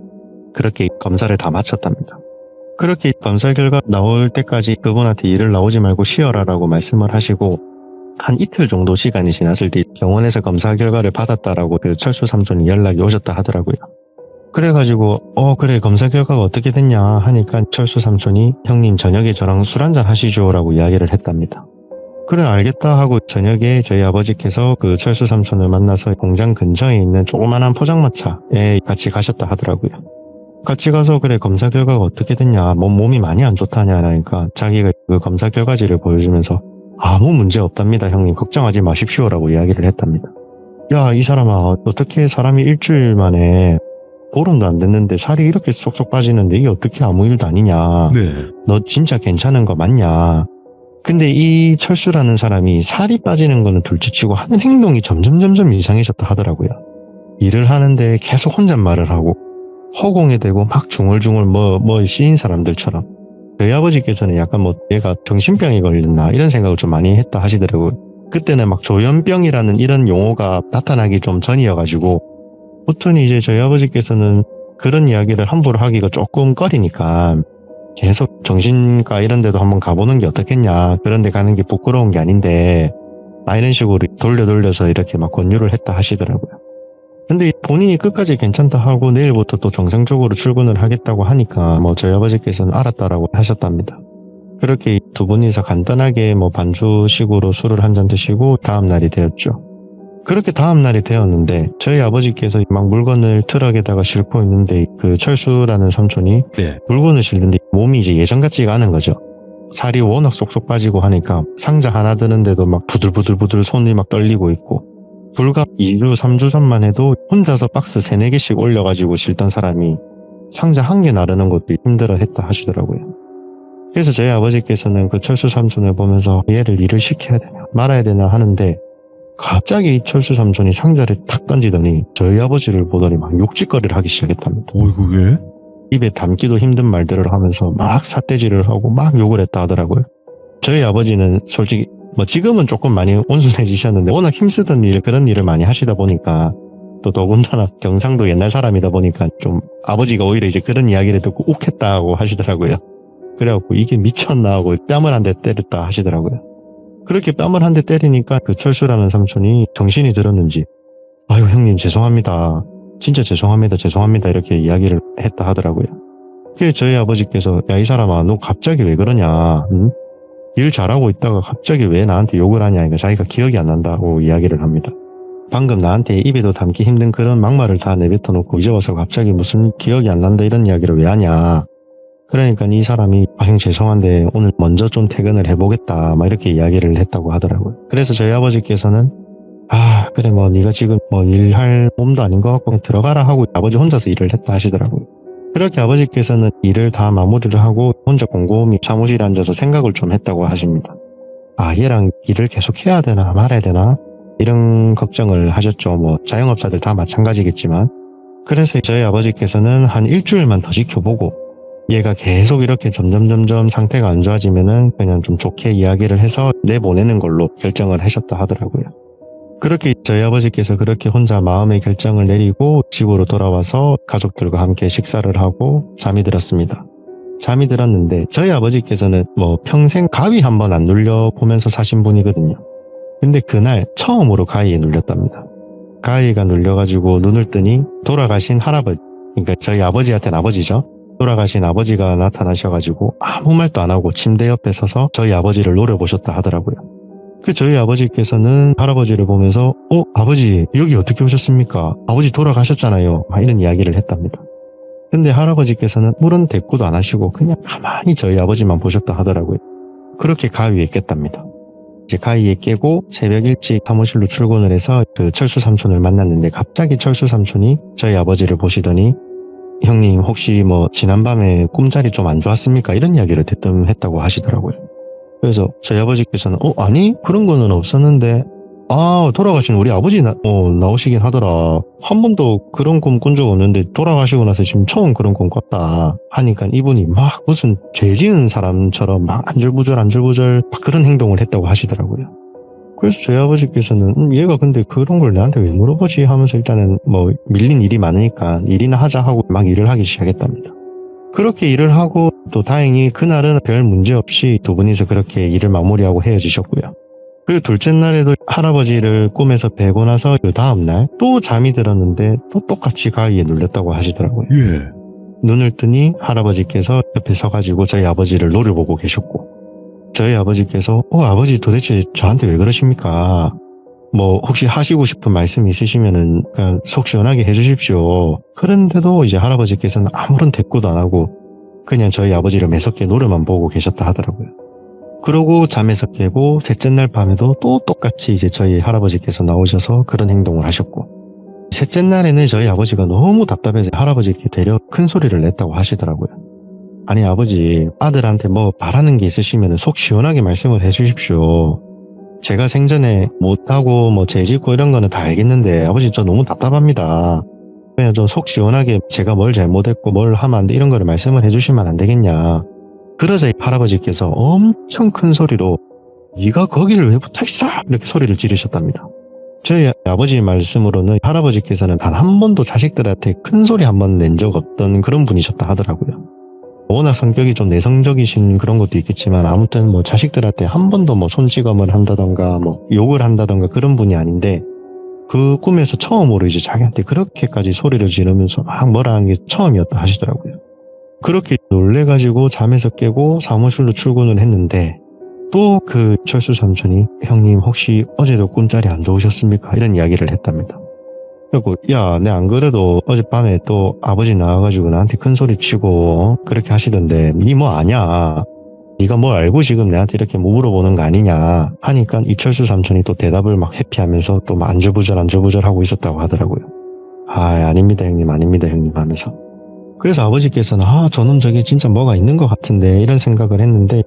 C: 그렇게 검사를 다 마쳤답니다. 그렇게 검사 결과 나올 때까지 그분한테 일을 나오지 말고 쉬어라라고 말씀을 하시고, 한 이틀 정도 시간이 지났을 때 병원에서 검사 결과를 받았다라고 그 철수 삼촌이 연락이 오셨다 하더라고요. 그래가지고 그래 검사 결과가 어떻게 됐냐 하니까 철수 삼촌이, 형님 저녁에 저랑 술 한잔 하시죠 라고 이야기를 했답니다. 그래 알겠다 하고 저녁에 저희 아버지께서 그 철수 삼촌을 만나서 공장 근처에 있는 조그만한 포장마차에 같이 가셨다 하더라고요. 같이 가서 그래 검사 결과가 어떻게 됐냐, 몸이 많이 안 좋다냐 하니까 자기가 그 검사 결과지를 보여주면서 아무 문제 없답니다 형님, 걱정하지 마십시오 라고 이야기를 했답니다. 야 이 사람아, 어떻게 사람이 일주일 만에 보름도 안 됐는데 살이 이렇게 쏙쏙 빠지는데 이게 어떻게 아무 일도 아니냐,
A: 네.
C: 너 진짜 괜찮은 거 맞냐. 근데 이 철수라는 사람이 살이 빠지는 거는 둘째치고 하는 행동이 점점 이상해졌다 하더라고요. 일을 하는데 계속 혼잣말을 하고 허공에 대고 막 중얼중얼 뭐 씌인 사람들처럼. 저희 아버지께서는 약간 얘가 정신병이 걸렸나 이런 생각을 좀 많이 했다 하시더라고요. 그때는 막 조현병이라는 이런 용어가 나타나기 좀 전이어가지고, 보통 이제 저희 아버지께서는 그런 이야기를 함부로 하기가 조금 꺼리니까 계속 정신과 이런 데도 한번 가보는 게 어떻겠냐, 그런 데 가는 게 부끄러운 게 아닌데 이런 식으로 돌려서 이렇게 막 권유를 했다 하시더라고요. 근데 본인이 끝까지 괜찮다 하고 내일부터 또 정상적으로 출근을 하겠다고 하니까 저희 아버지께서는 알았다라고 하셨답니다. 그렇게 두 분이서 간단하게 반주식으로 술을 한 잔 드시고 다음 날이 되었죠. 그렇게 다음 날이 되었는데 저희 아버지께서 막 물건을 트럭에다가 싣고 있는데 그 철수라는 삼촌이
A: 네.
C: 물건을 싣는데 몸이 이제 예전 같지가 않은 거죠. 살이 워낙 쏙쏙 빠지고 하니까 상자 하나 드는데도 막 부들부들 손이 막 떨리고 있고, 불과 2주 3주 전만 해도 혼자서 박스 3-4개씩 올려가지고 싣던 사람이 상자 한 개 나르는 것도 힘들어 했다 하시더라고요. 그래서 저희 아버지께서는 그 철수 삼촌을 보면서 얘를 일을 시켜야 되나 말아야 되나 하는데 갑자기 철수 삼촌이 상자를 탁 던지더니 저희 아버지를 보더니 막 욕짓거리를 하기 시작했답니다.
A: 어이구, 왜?
C: 입에 담기도 힘든 말들을 하면서 막 삿대질을 하고 막 욕을 했다 하더라고요. 저희 아버지는 솔직히 뭐 지금은 조금 많이 온순해지셨는데 워낙 힘쓰던 그런 일을 많이 하시다 보니까 또 더군다나 경상도 옛날 사람이다 보니까 좀 아버지가 오히려 이제 그런 이야기를 듣고 욱했다고 하시더라고요. 그래갖고 이게 미쳤나 하고 뺨을 한 대 때렸다 하시더라고요. 그렇게 뺨을 한 대 때리니까 그 철수라는 삼촌이 정신이 들었는지 아유 형님 죄송합니다. 진짜 죄송합니다 이렇게 이야기를 했다 하더라고요. 그래서 저희 아버지께서 야 이 사람아 너 갑자기 왜 그러냐 응? 일 잘하고 있다가 갑자기 왜 나한테 욕을 하냐 그러니까 자기가 기억이 안 난다고 이야기를 합니다. 방금 나한테 입에도 담기 힘든 그런 막말을 다 내뱉어 놓고 이제 와서 갑자기 무슨 기억이 안 난다 이런 이야기를 왜 하냐. 그러니까 이 사람이 형 죄송한데 오늘 먼저 좀 퇴근을 해보겠다 막 이렇게 이야기를 했다고 하더라고요. 그래서 저희 아버지께서는 그래 뭐 네가 지금 뭐 일할 몸도 아닌 것 같고 그냥 들어가라 하고 아버지 혼자서 일을 했다 하시더라고요. 그렇게 아버지께서는 일을 다 마무리를 하고 혼자 곰곰이 사무실에 앉아서 생각을 좀 했다고 하십니다. 얘랑 일을 계속 해야 되나 말아야 되나 이런 걱정을 하셨죠. 뭐 자영업자들 다 마찬가지겠지만. 그래서 저희 아버지께서는 한 일주일만 더 지켜보고 얘가 계속 이렇게 점점 상태가 안 좋아지면은 그냥 좀 좋게 이야기를 해서 내보내는 걸로 결정을 하셨다 하더라고요. 그렇게 저희 아버지께서 그렇게 혼자 마음의 결정을 내리고 집으로 돌아와서 가족들과 함께 식사를 하고 잠이 들었습니다. 잠이 들었는데 저희 아버지께서는 뭐 평생 가위 한 번 안 눌려보면서 사신 분이거든요. 근데 그날 처음으로 가위에 눌렸답니다. 가위가 눌려가지고 눈을 뜨니 돌아가신 할아버지, 그러니까 저희 아버지한테는 아버지죠. 돌아가신 아버지가 나타나셔가지고 아무 말도 안 하고 침대 옆에 서서 저희 아버지를 노려보셨다 하더라고요. 저희 아버지께서는 할아버지를 보면서 아버지 여기 어떻게 오셨습니까? 아버지 돌아가셨잖아요. 이런 이야기를 했답니다. 근데 할아버지께서는 물은 대꾸도 안 하시고 그냥 가만히 저희 아버지만 보셨다 하더라고요. 그렇게 가위에 깼답니다. 이제 가위에 깨고 새벽 일찍 사무실로 출근을 해서 그 철수 삼촌을 만났는데 갑자기 철수 삼촌이 저희 아버지를 보시더니 형님 혹시 뭐 지난밤에 꿈자리 좀 안 좋았습니까? 이런 이야기를 대뜸 했다고 하시더라고요. 그래서 저희 아버지께서는 아니 그런 거는 없었는데 돌아가신 우리 아버지 나오시긴 하더라. 한 번도 그런 꿈 꾼 적 없는데 돌아가시고 나서 지금 처음 그런 꿈 꿨다 하니까 이분이 막 무슨 죄 지은 사람처럼 막 안절부절 막 그런 행동을 했다고 하시더라고요. 그래서 저희 아버지께서는 얘가 근데 그런 걸 나한테 왜 물어보지 하면서 일단은 뭐 밀린 일이 많으니까 일이나 하자 하고 막 일을 하기 시작했답니다. 그렇게 일을 하고 또 다행히 그날은 별 문제 없이 두 분이서 그렇게 일을 마무리하고 헤어지셨고요. 그리고 둘째 날에도 할아버지를 꿈에서 뵈고 나서 그 다음날 또 잠이 들었는데 또 똑같이 가위에 눌렸다고 하시더라고요.
A: 예.
C: 눈을 뜨니 할아버지께서 옆에 서가지고 저희 아버지를 노려보고 계셨고 저희 아버지께서 아버지 도대체 저한테 왜 그러십니까? 뭐 혹시 하시고 싶은 말씀 있으시면은 그냥 속 시원하게 해주십시오. 그런데도 이제 할아버지께서는 아무런 대꾸도 안 하고 그냥 저희 아버지를 매섭게 노려만 보고 계셨다 하더라고요. 그러고 잠에서 깨고 셋째 날 밤에도 또 똑같이 이제 저희 할아버지께서 나오셔서 그런 행동을 하셨고 셋째 날에는 저희 아버지가 너무 답답해서 할아버지께 되려 큰 소리를 냈다고 하시더라고요. 아니 아버지 아들한테 뭐 바라는 게 있으시면 속 시원하게 말씀을 해주십시오. 제가 생전에 못하고 뭐 죄짓고 이런 거는 다 알겠는데 아버지 저 너무 답답합니다. 그냥 좀 속 시원하게 제가 뭘 잘못했고 뭘 하면 안 돼 이런 거를 말씀을 해주시면 안 되겠냐. 그러자 할아버지께서 엄청 큰 소리로 네가 거기를 왜 붙어있어? 이렇게 소리를 지르셨답니다. 저희 아버지 말씀으로는 할아버지께서는 단 한 번도 자식들한테 큰 소리 한 번 낸 적 없던 그런 분이셨다 하더라고요. 워낙 성격이 좀 내성적이신 그런 것도 있겠지만 아무튼 뭐 자식들한테 한 번도 뭐 손찌검을 한다던가 뭐 욕을 한다던가 그런 분이 아닌데 그 꿈에서 처음으로 이제 자기한테 그렇게까지 소리를 지르면서 막 뭐라 하는 게 처음이었다 하시더라고요. 그렇게 놀래가지고 잠에서 깨고 사무실로 출근을 했는데 또 그 철수 삼촌이 형님 혹시 어제도 꿈자리 안 좋으셨습니까? 이런 이야기를 했답니다. 그리고 야, 내 안 그래도 어젯밤에 또 아버지 나와가지고 나한테 큰 소리 치고 그렇게 하시던데 니 뭐 아냐? 니가 뭘 알고 지금 내한테 이렇게 물어보는 거 아니냐? 하니까 이철수 삼촌이 또 대답을 막 회피하면서 또 막 안절부절 하고 있었다고 하더라고요. 아닙니다 형님 하면서. 그래서 아버지께서는 저놈 저게 진짜 뭐가 있는 것 같은데 이런 생각을 했는데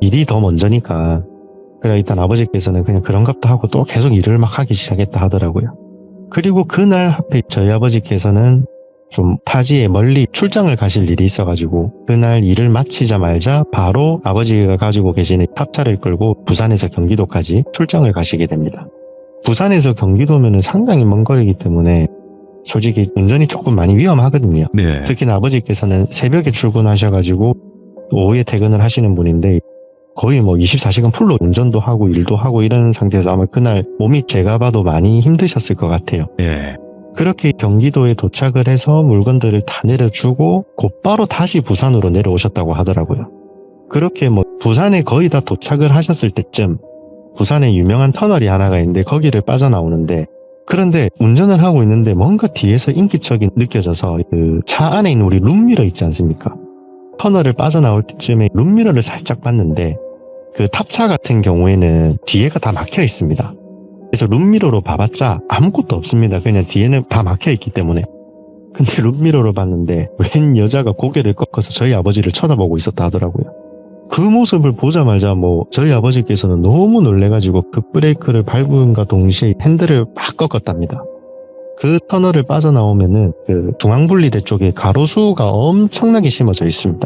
C: 일이 더 먼저니까 그래 일단 아버지께서는 그냥 그런갑다 하고 또 계속 일을 막 하기 시작했다 하더라고요. 그리고 그날 하필 저희 아버지께서는 좀 타지에 멀리 출장을 가실 일이 있어가지고 그날 일을 마치자마자 바로 아버지가 가지고 계시는 탑차를 끌고 부산에서 경기도까지 출장을 가시게 됩니다. 부산에서 경기도면은 상당히 먼 거리이기 때문에 솔직히 운전이 조금 많이 위험하거든요.
A: 네.
C: 특히나 아버지께서는 새벽에 출근하셔가지고 오후에 퇴근을 하시는 분인데 거의 뭐 24시간 풀로 운전도 하고 일도 하고 이런 상태에서 아마 그날 몸이 제가 봐도 많이 힘드셨을 것 같아요.
A: 네.
C: 그렇게 경기도에 도착을 해서 물건들을 다 내려주고 곧바로 다시 부산으로 내려오셨다고 하더라고요. 그렇게 뭐 부산에 거의 다 도착을 하셨을 때쯤 부산에 유명한 터널이 하나가 있는데 거기를 빠져나오는데 그런데 운전을 하고 있는데 뭔가 뒤에서 인기척이 느껴져서 그 차 안에 있는 우리 룸미러 있지 않습니까? 터널을 빠져나올 때쯤에 룸미러를 살짝 봤는데 그 탑차 같은 경우에는 뒤에가 다 막혀 있습니다. 그래서 룸미러로 봐봤자 아무것도 없습니다. 그냥 뒤에는 다 막혀 있기 때문에. 근데 룸미러로 봤는데 웬 여자가 고개를 꺾어서 저희 아버지를 쳐다보고 있었다 하더라고요. 그 모습을 보자마자 저희 아버지께서는 너무 놀래가지고 급브레이크를 밟음과 동시에 핸들을 막 꺾었답니다. 그 터널을 빠져나오면은 그 중앙분리대 쪽에 가로수가 엄청나게 심어져 있습니다.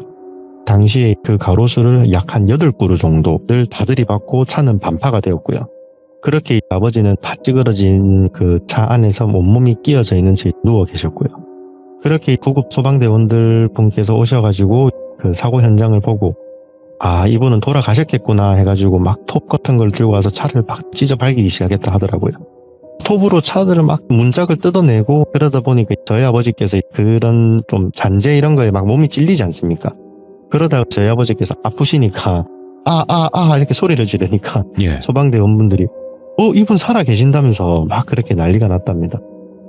C: 당시에 그 가로수를 약 한 8그루 정도를 다 들이받고 차는 반파가 되었고요. 그렇게 아버지는 다 찌그러진 그 차 안에서 온몸이 끼어져 있는 채 누워 계셨고요. 그렇게 구급 소방대원들 분께서 오셔가지고 그 사고 현장을 보고 이분은 돌아가셨겠구나 해가지고 막 톱 같은 걸 들고 와서 차를 막 찢어 발기기 시작했다 하더라고요. 톱으로 차들을 막 문짝을 뜯어내고 그러다 보니까 저희 아버지께서 그런 좀 잔재 이런 거에 막 몸이 찔리지 않습니까? 그러다가 저희 아버지께서 아프시니까 이렇게 소리를 지르니까
A: 예.
C: 소방대원분들이 이분 살아 계신다면서 막 그렇게 난리가 났답니다.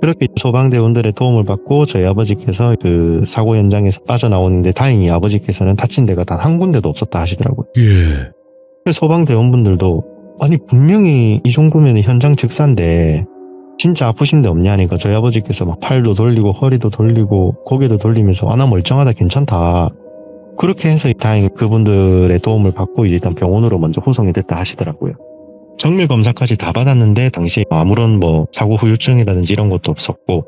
C: 그렇게 소방대원들의 도움을 받고 저희 아버지께서 그 사고 현장에서 빠져나오는데 다행히 아버지께서는 다친 데가 단 한 군데도 없었다 하시더라고요.
A: 예.
C: 소방대원분들도 아니 분명히 이 정도면 현장 즉사인데 진짜 아프신 데 없냐니까 저희 아버지께서 막 팔도 돌리고 허리도 돌리고 고개도 돌리면서 나 멀쩡하다 괜찮다. 그렇게 해서 다행히 그분들의 도움을 받고 일단 병원으로 먼저 후송이 됐다 하시더라고요. 정밀 검사까지 다 받았는데 당시 아무런 사고 후유증이라든지 이런 것도 없었고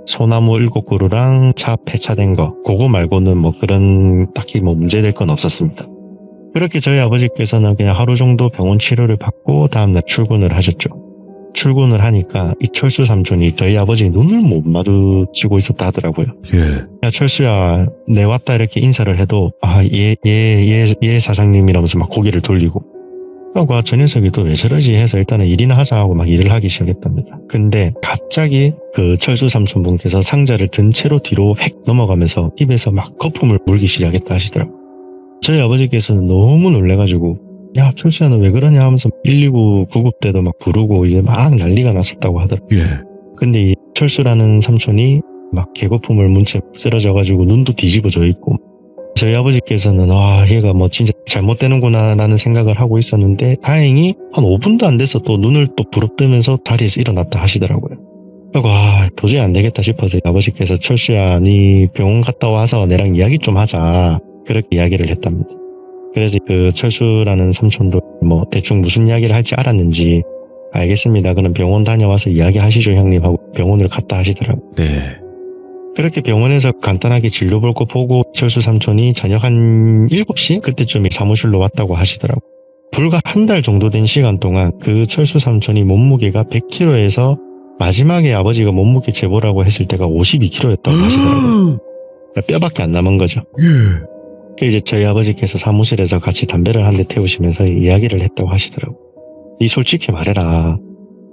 C: 소나무 7그루랑 차 폐차된 거 그거 말고는 그런 딱히 문제될 건 없었습니다. 그렇게 저희 아버지께서는 그냥 하루 정도 병원 치료를 받고 다음날 출근을 하셨죠. 출근을 하니까 이 철수 삼촌이 저희 아버지 눈을 못 마주치고 있었다 하더라고요.
A: 예.
C: 야 철수야 내 왔다 이렇게 인사를 해도 예 사장님이라면서 막 고개를 돌리고 그러고 저 녀석이 또 왜 저러지 해서 일단은 일이나 하자 하고 막 일을 하기 시작했답니다. 근데 갑자기 그 철수 삼촌분께서 상자를 든 채로 뒤로 획 넘어가면서 입에서 막 거품을 물기 시작했다 하시더라고요. 저희 아버지께서는 너무 놀래가지고 야 철수야 너 왜 그러냐 하면서 119 구급대도 막 부르고 이제 막 난리가 났었다고 하더라고요.
A: 예.
C: 근데 이 철수라는 삼촌이 막 개거품을 문 채 쓰러져가지고 눈도 뒤집어져 있고 저희 아버지께서는 얘가 진짜 잘못되는구나 라는 생각을 하고 있었는데 다행히 한 5분도 안 돼서 또 눈을 또 부릅뜨면서 자리에서 일어났다 하시더라고요. 그리고 도저히 안 되겠다 싶어서 아버지께서 철수야 네 병원 갔다 와서 내랑 이야기 좀 하자 그렇게 이야기를 했답니다. 그래서 그 철수라는 삼촌도 대충 무슨 이야기를 할지 알았는지 알겠습니다. 그럼 병원 다녀와서 이야기하시죠 형님 하고 병원을 갔다 하시더라고요.
A: 네.
C: 그렇게 병원에서 간단하게 진료 볼 거 보고 철수 삼촌이 저녁 한 7시 그때쯤에 사무실로 왔다고 하시더라고요. 불과 한 달 정도 된 시간 동안 그 철수 삼촌이 몸무게가 100kg에서 마지막에 아버지가 몸무게 재보라고 했을 때가 52kg였다고 하시더라고요. 그러니까 뼈밖에 안 남은 거죠.
A: 예.
C: 이제 저희 아버지께서 사무실에서 같이 담배를 한 대 태우시면서 이야기를 했다고 하시더라고요. 네 솔직히 말해라.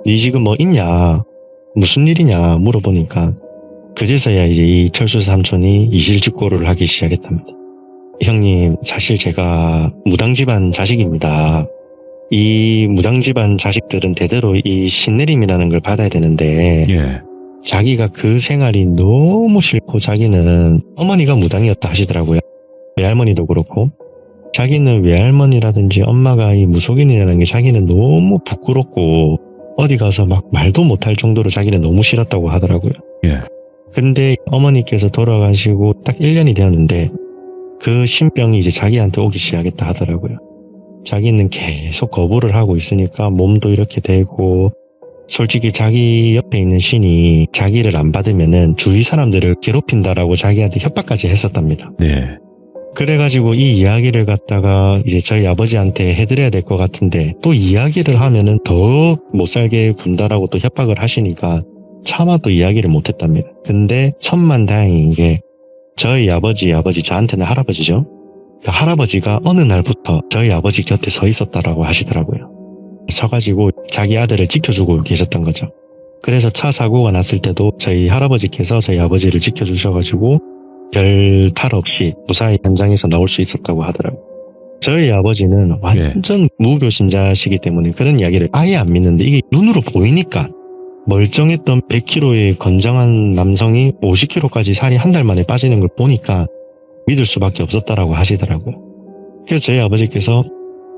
C: 네 지금 있냐? 무슨 일이냐? 물어보니까 그제서야 이제 이 철수 삼촌이 이실직고를 하기 시작했답니다. 형님, 사실 제가 무당집안 자식입니다. 이 무당집안 자식들은 대대로 이 신내림이라는 걸 받아야 되는데
A: 예.
C: 자기가 그 생활이 너무 싫고 자기는 어머니가 무당이었다 하시더라고요. 외할머니도 그렇고 자기는 외할머니라든지 엄마가 이 무속인이라는 게 자기는 너무 부끄럽고 어디 가서 막 말도 못할 정도로 자기는 너무 싫었다고 하더라고요.
A: 예.
C: 근데 어머니께서 돌아가시고 딱 1년이 되었는데 그 신병이 이제 자기한테 오기 시작했다 하더라고요. 자기는 계속 거부를 하고 있으니까 몸도 이렇게 되고, 솔직히 자기 옆에 있는 신이 자기를 안 받으면은 주위 사람들을 괴롭힌다라고 자기한테 협박까지 했었답니다.
A: 네.
C: 그래가지고 이 이야기를 갖다가 이제 저희 아버지한테 해드려야 될 것 같은데, 또 이야기를 하면은 더 못살게 군다라고 또 협박을 하시니까 차마 또 이야기를 못했답니다. 근데 천만다행인 게 저희 아버지 저한테는 할아버지죠. 그 할아버지가 어느 날부터 저희 아버지 곁에 서 있었다라고 하시더라고요. 서가지고 자기 아들을 지켜주고 계셨던 거죠. 그래서 차 사고가 났을 때도 저희 할아버지께서 저희 아버지를 지켜주셔가지고 별 탈 없이 무사히 현장에서 나올 수 있었다고 하더라고요. 저희 아버지는 완전 무교신자시기 때문에 그런 이야기를 아예 안 믿는데, 이게 눈으로 보이니까 멀쩡했던 100kg의 건장한 남성이 50kg까지 살이 한 달 만에 빠지는 걸 보니까 믿을 수밖에 없었다라고 하시더라고요. 그래서 저희 아버지께서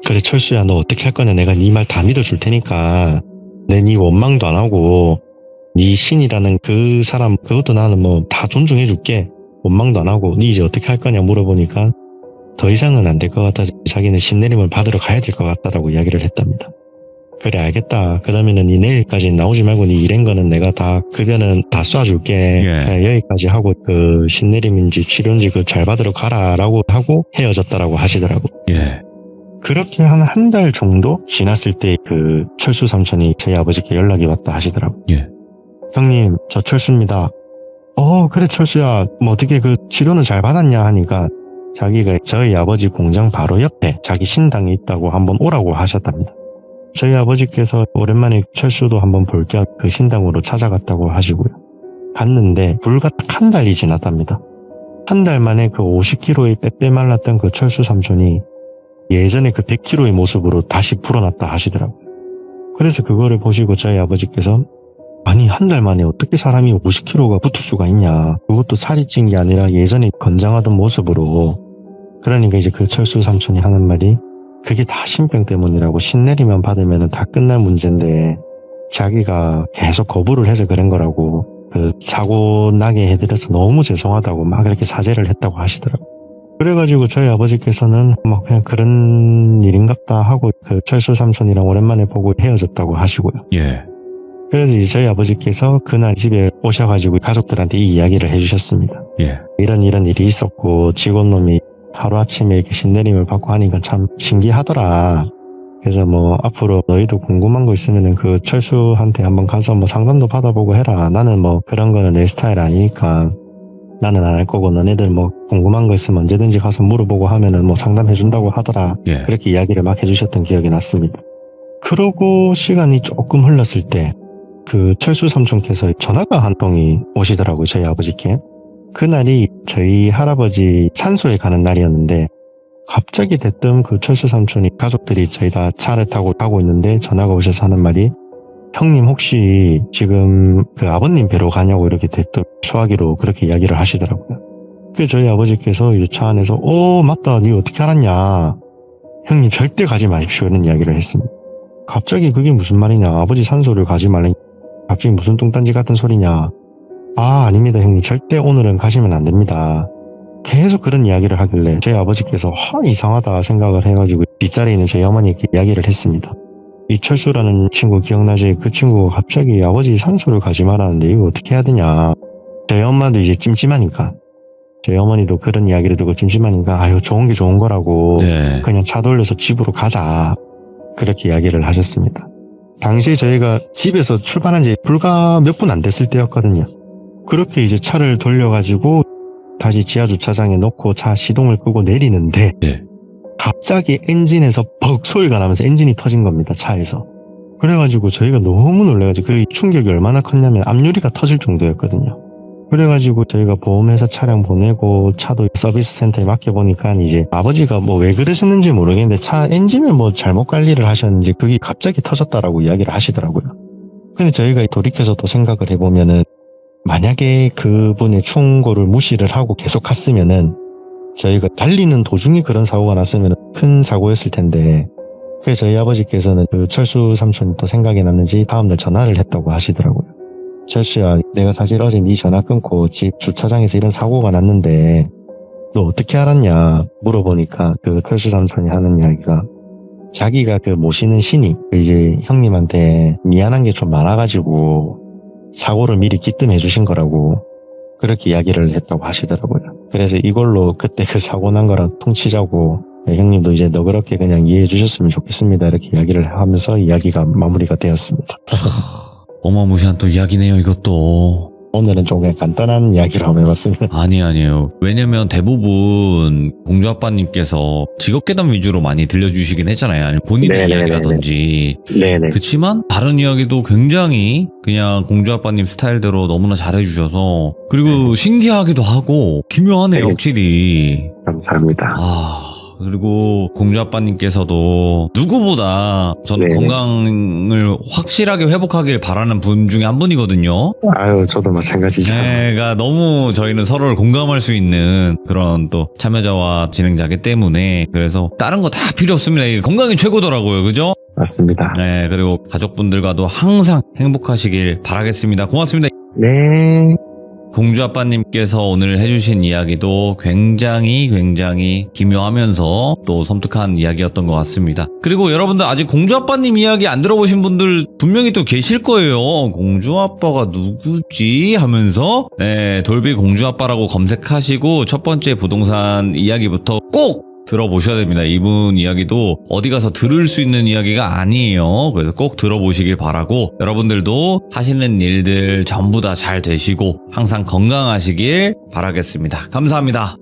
C: 그래 철수야, 너 어떻게 할 거냐, 내가 네 말 다 믿어줄 테니까 네 원망도 안 하고 네 신이라는 그 사람 그것도 나는 뭐 다 존중해 줄게, 원망도 안 하고 네 이제 어떻게 할 거냐 물어보니까 더 이상은 안 될 것 같아, 자기는 신내림을 받으러 가야 될 것 같다라고 이야기를 했답니다. 그래 알겠다, 그러면은 니 내일까지 나오지 말고 니 일한 거는 내가 다 급여는 다 쏴줄게, 여기까지 하고 그 신내림인지 치료인지 그 잘 받으러 가라라고 하고 헤어졌다라고 하시더라고. 그렇게 한 달 정도 지났을 때 그 철수 삼촌이 저희 아버지께 연락이 왔다 하시더라고. 형님, 저 철수입니다. 그래 철수야, 뭐 어떻게 그 치료는 잘 받았냐 하니까 자기가 저희 아버지 공장 바로 옆에 자기 신당이 있다고 한번 오라고 하셨답니다. 저희 아버지께서 오랜만에 철수도 한번 볼 겸 그 신당으로 찾아갔다고 하시고요. 갔는데 불과 딱 한 달이 지났답니다. 한 달 만에 그 50kg의 빼빼 말랐던 그 철수 삼촌이 예전에 그 100kg의 모습으로 다시 불어났다 하시더라고요. 그래서 그거를 보시고 저희 아버지께서 아니 한 달 만에 어떻게 사람이 50kg가 붙을 수가 있냐, 그것도 살이 찐 게 아니라 예전에 건장하던 모습으로. 그러니까 이제 그 철수 삼촌이 하는 말이 그게 다 신병 때문이라고, 신내리면 받으면 다 끝날 문제인데 자기가 계속 거부를 해서 그런 거라고, 그 사고 나게 해드려서 너무 죄송하다고 막 이렇게 사죄를 했다고 하시더라고요. 그래가지고 저희 아버지께서는 막 그냥 그런 일인갑다 하고 그 철수 삼촌이랑 오랜만에 보고 헤어졌다고 하시고요. 그래서 이제 저희 아버지께서 그날 집에 오셔가지고 가족들한테 이 이야기를 해주셨습니다. 이런 일이 있었고 직원놈이 하루아침에 이렇게 신내림을 받고 하니까 참 신기하더라. 그래서 뭐 앞으로 너희도 궁금한 거 있으면은 그 철수한테 한번 가서 뭐 상담도 받아보고 해라. 나는 뭐 그런 거는 내 스타일 아니니까 나는 안 할 거고, 너네들 뭐 궁금한 거 있으면 언제든지 가서 물어보고 하면은 뭐 상담해준다고 하더라. 그렇게 이야기를 막 해주셨던 기억이 났습니다. 그러고 시간이 조금 흘렀을 때 그 철수 삼촌께서 전화가 한 통이 오시더라고요, 저희 아버지께. 그날이 저희 할아버지 산소에 가는 날이었는데 갑자기 대뜸 그 철수 삼촌이 가족들이 저희 다 차를 타고 가고 있는데 전화가 오셔서 하는 말이 형님 혹시 지금 그 아버님 뵈러 가냐고 이렇게 대뜸 소화기로 그렇게 이야기를 하시더라고요. 그래서 저희 아버지께서 이제 차 안에서 맞다, 니 어떻게 알았냐, 형님 절대 가지 마십시오 이런 이야기를 했습니다. 갑자기 그게 무슨 말이냐, 아버지 산소를 가지 말래, 갑자기 무슨 뚱딴지 같은 소리냐. 아닙니다 형님, 절대 오늘은 가시면 안 됩니다. 계속 그런 이야기를 하길래 저희 아버지께서 이상하다 생각을 해가지고 뒷자리에 있는 저희 어머니께 이야기를 했습니다. 이 철수라는 친구 기억나지? 그 친구가 갑자기 아버지 산소를 가지 말라는데 이거 어떻게 해야 되냐. 저희 엄마도 이제 찜찜하니까, 저희 어머니도 그런 이야기를 듣고 찜찜하니까 아유 좋은 게 좋은 거라고 그냥 차 돌려서 집으로 가자 그렇게 이야기를 하셨습니다. 당시에 저희가 집에서 출발한 지 불과 몇 분 안 됐을 때였거든요. 그렇게 이제 차를 돌려가지고 다시 지하 주차장에 놓고 차 시동을 끄고 내리는데 갑자기 엔진에서 벅 소리가 나면서 엔진이 터진 겁니다, 차에서. 그래가지고 저희가 너무 놀래가지고 그 충격이 얼마나 컸냐면 앞유리가 터질 정도였거든요. 그래가지고 저희가 보험회사 차량 보내고 차도 서비스 센터에 맡겨보니까 이제 아버지가 뭐 왜 그러셨는지 모르겠는데 차 엔진을 뭐 잘못 관리를 하셨는지 그게 갑자기 터졌다라고 이야기를 하시더라고요. 근데 저희가 돌이켜서 또 생각을 해보면은 만약에 그분의 충고를 무시를 하고 계속 갔으면은 저희가 달리는 도중에 그런 사고가 났으면 큰 사고였을 텐데, 그래서 저희 아버지께서는 그 철수 삼촌이 또 생각이 났는지 다음날 전화를 했다고 하시더라고요. 철수야, 내가 사실 어제 네 전화 끊고 집 주차장에서 이런 사고가 났는데 너 어떻게 알았냐 물어보니까 그 철수 삼촌이 하는 이야기가 자기가 그 모시는 신이 이제 형님한테 미안한 게 좀 많아가지고 사고를 미리 기뜸해 주신 거라고 그렇게 이야기를 했다고 하시더라고요. 그래서 이걸로 그때 그 사고 난 거랑 퉁치자고 형님도 이제 너그럽게 그냥 이해해 주셨으면 좋겠습니다. 이렇게 이야기를 하면서 이야기가 마무리가 되었습니다.
A: 어마무시한 또 이야기네요, 이것도.
C: 오늘은 좀 그냥 간단한 이야기를 한번 해봤습니다.
A: 아니에요. 왜냐면 대부분 공주아빠님께서 직업괴담 위주로 많이 들려주시긴 했잖아요. 아니면 본인의
C: 네네네네.
A: 이야기라든지.
C: 네네.
A: 그치만 다른 이야기도 굉장히 그냥 공주아빠님 스타일대로 너무나 잘해주셔서 그리고 신기하기도 하고 기묘하네요,
C: 네.
A: 확실히.
C: 감사합니다.
A: 그리고 공주아빠님께서도 누구보다 저는
C: 네네.
A: 건강을 확실하게 회복하길 바라는 분 중에 한 분이거든요.
C: 아유, 저도 마찬가지죠.
A: 그러니까 너무 저희는 서로를 공감할 수 있는 그런 또 참여자와 진행자기 때문에 그래서 다른 거 다 필요 없습니다. 이게 건강이 최고더라고요. 그죠?
C: 맞습니다.
A: 네, 그리고 가족분들과도 항상 행복하시길 바라겠습니다. 고맙습니다.
C: 네.
A: 공주아빠님께서 오늘 해주신 이야기도 굉장히 기묘하면서 또 섬뜩한 이야기였던 것 같습니다. 그리고 여러분들 아직 공주아빠님 이야기 안 들어보신 분들 분명히 또 계실 거예요. 공주아빠가 누구지? 하면서 네, 돌비 공주아빠라고 검색하시고 첫 번째 부동산 이야기부터 꼭 들어보셔야 됩니다. 이분 이야기도 어디 가서 들을 수 있는 이야기가 아니에요. 그래서 꼭 들어보시길 바라고 여러분들도 하시는 일들 전부 다 잘 되시고 항상 건강하시길 바라겠습니다. 감사합니다.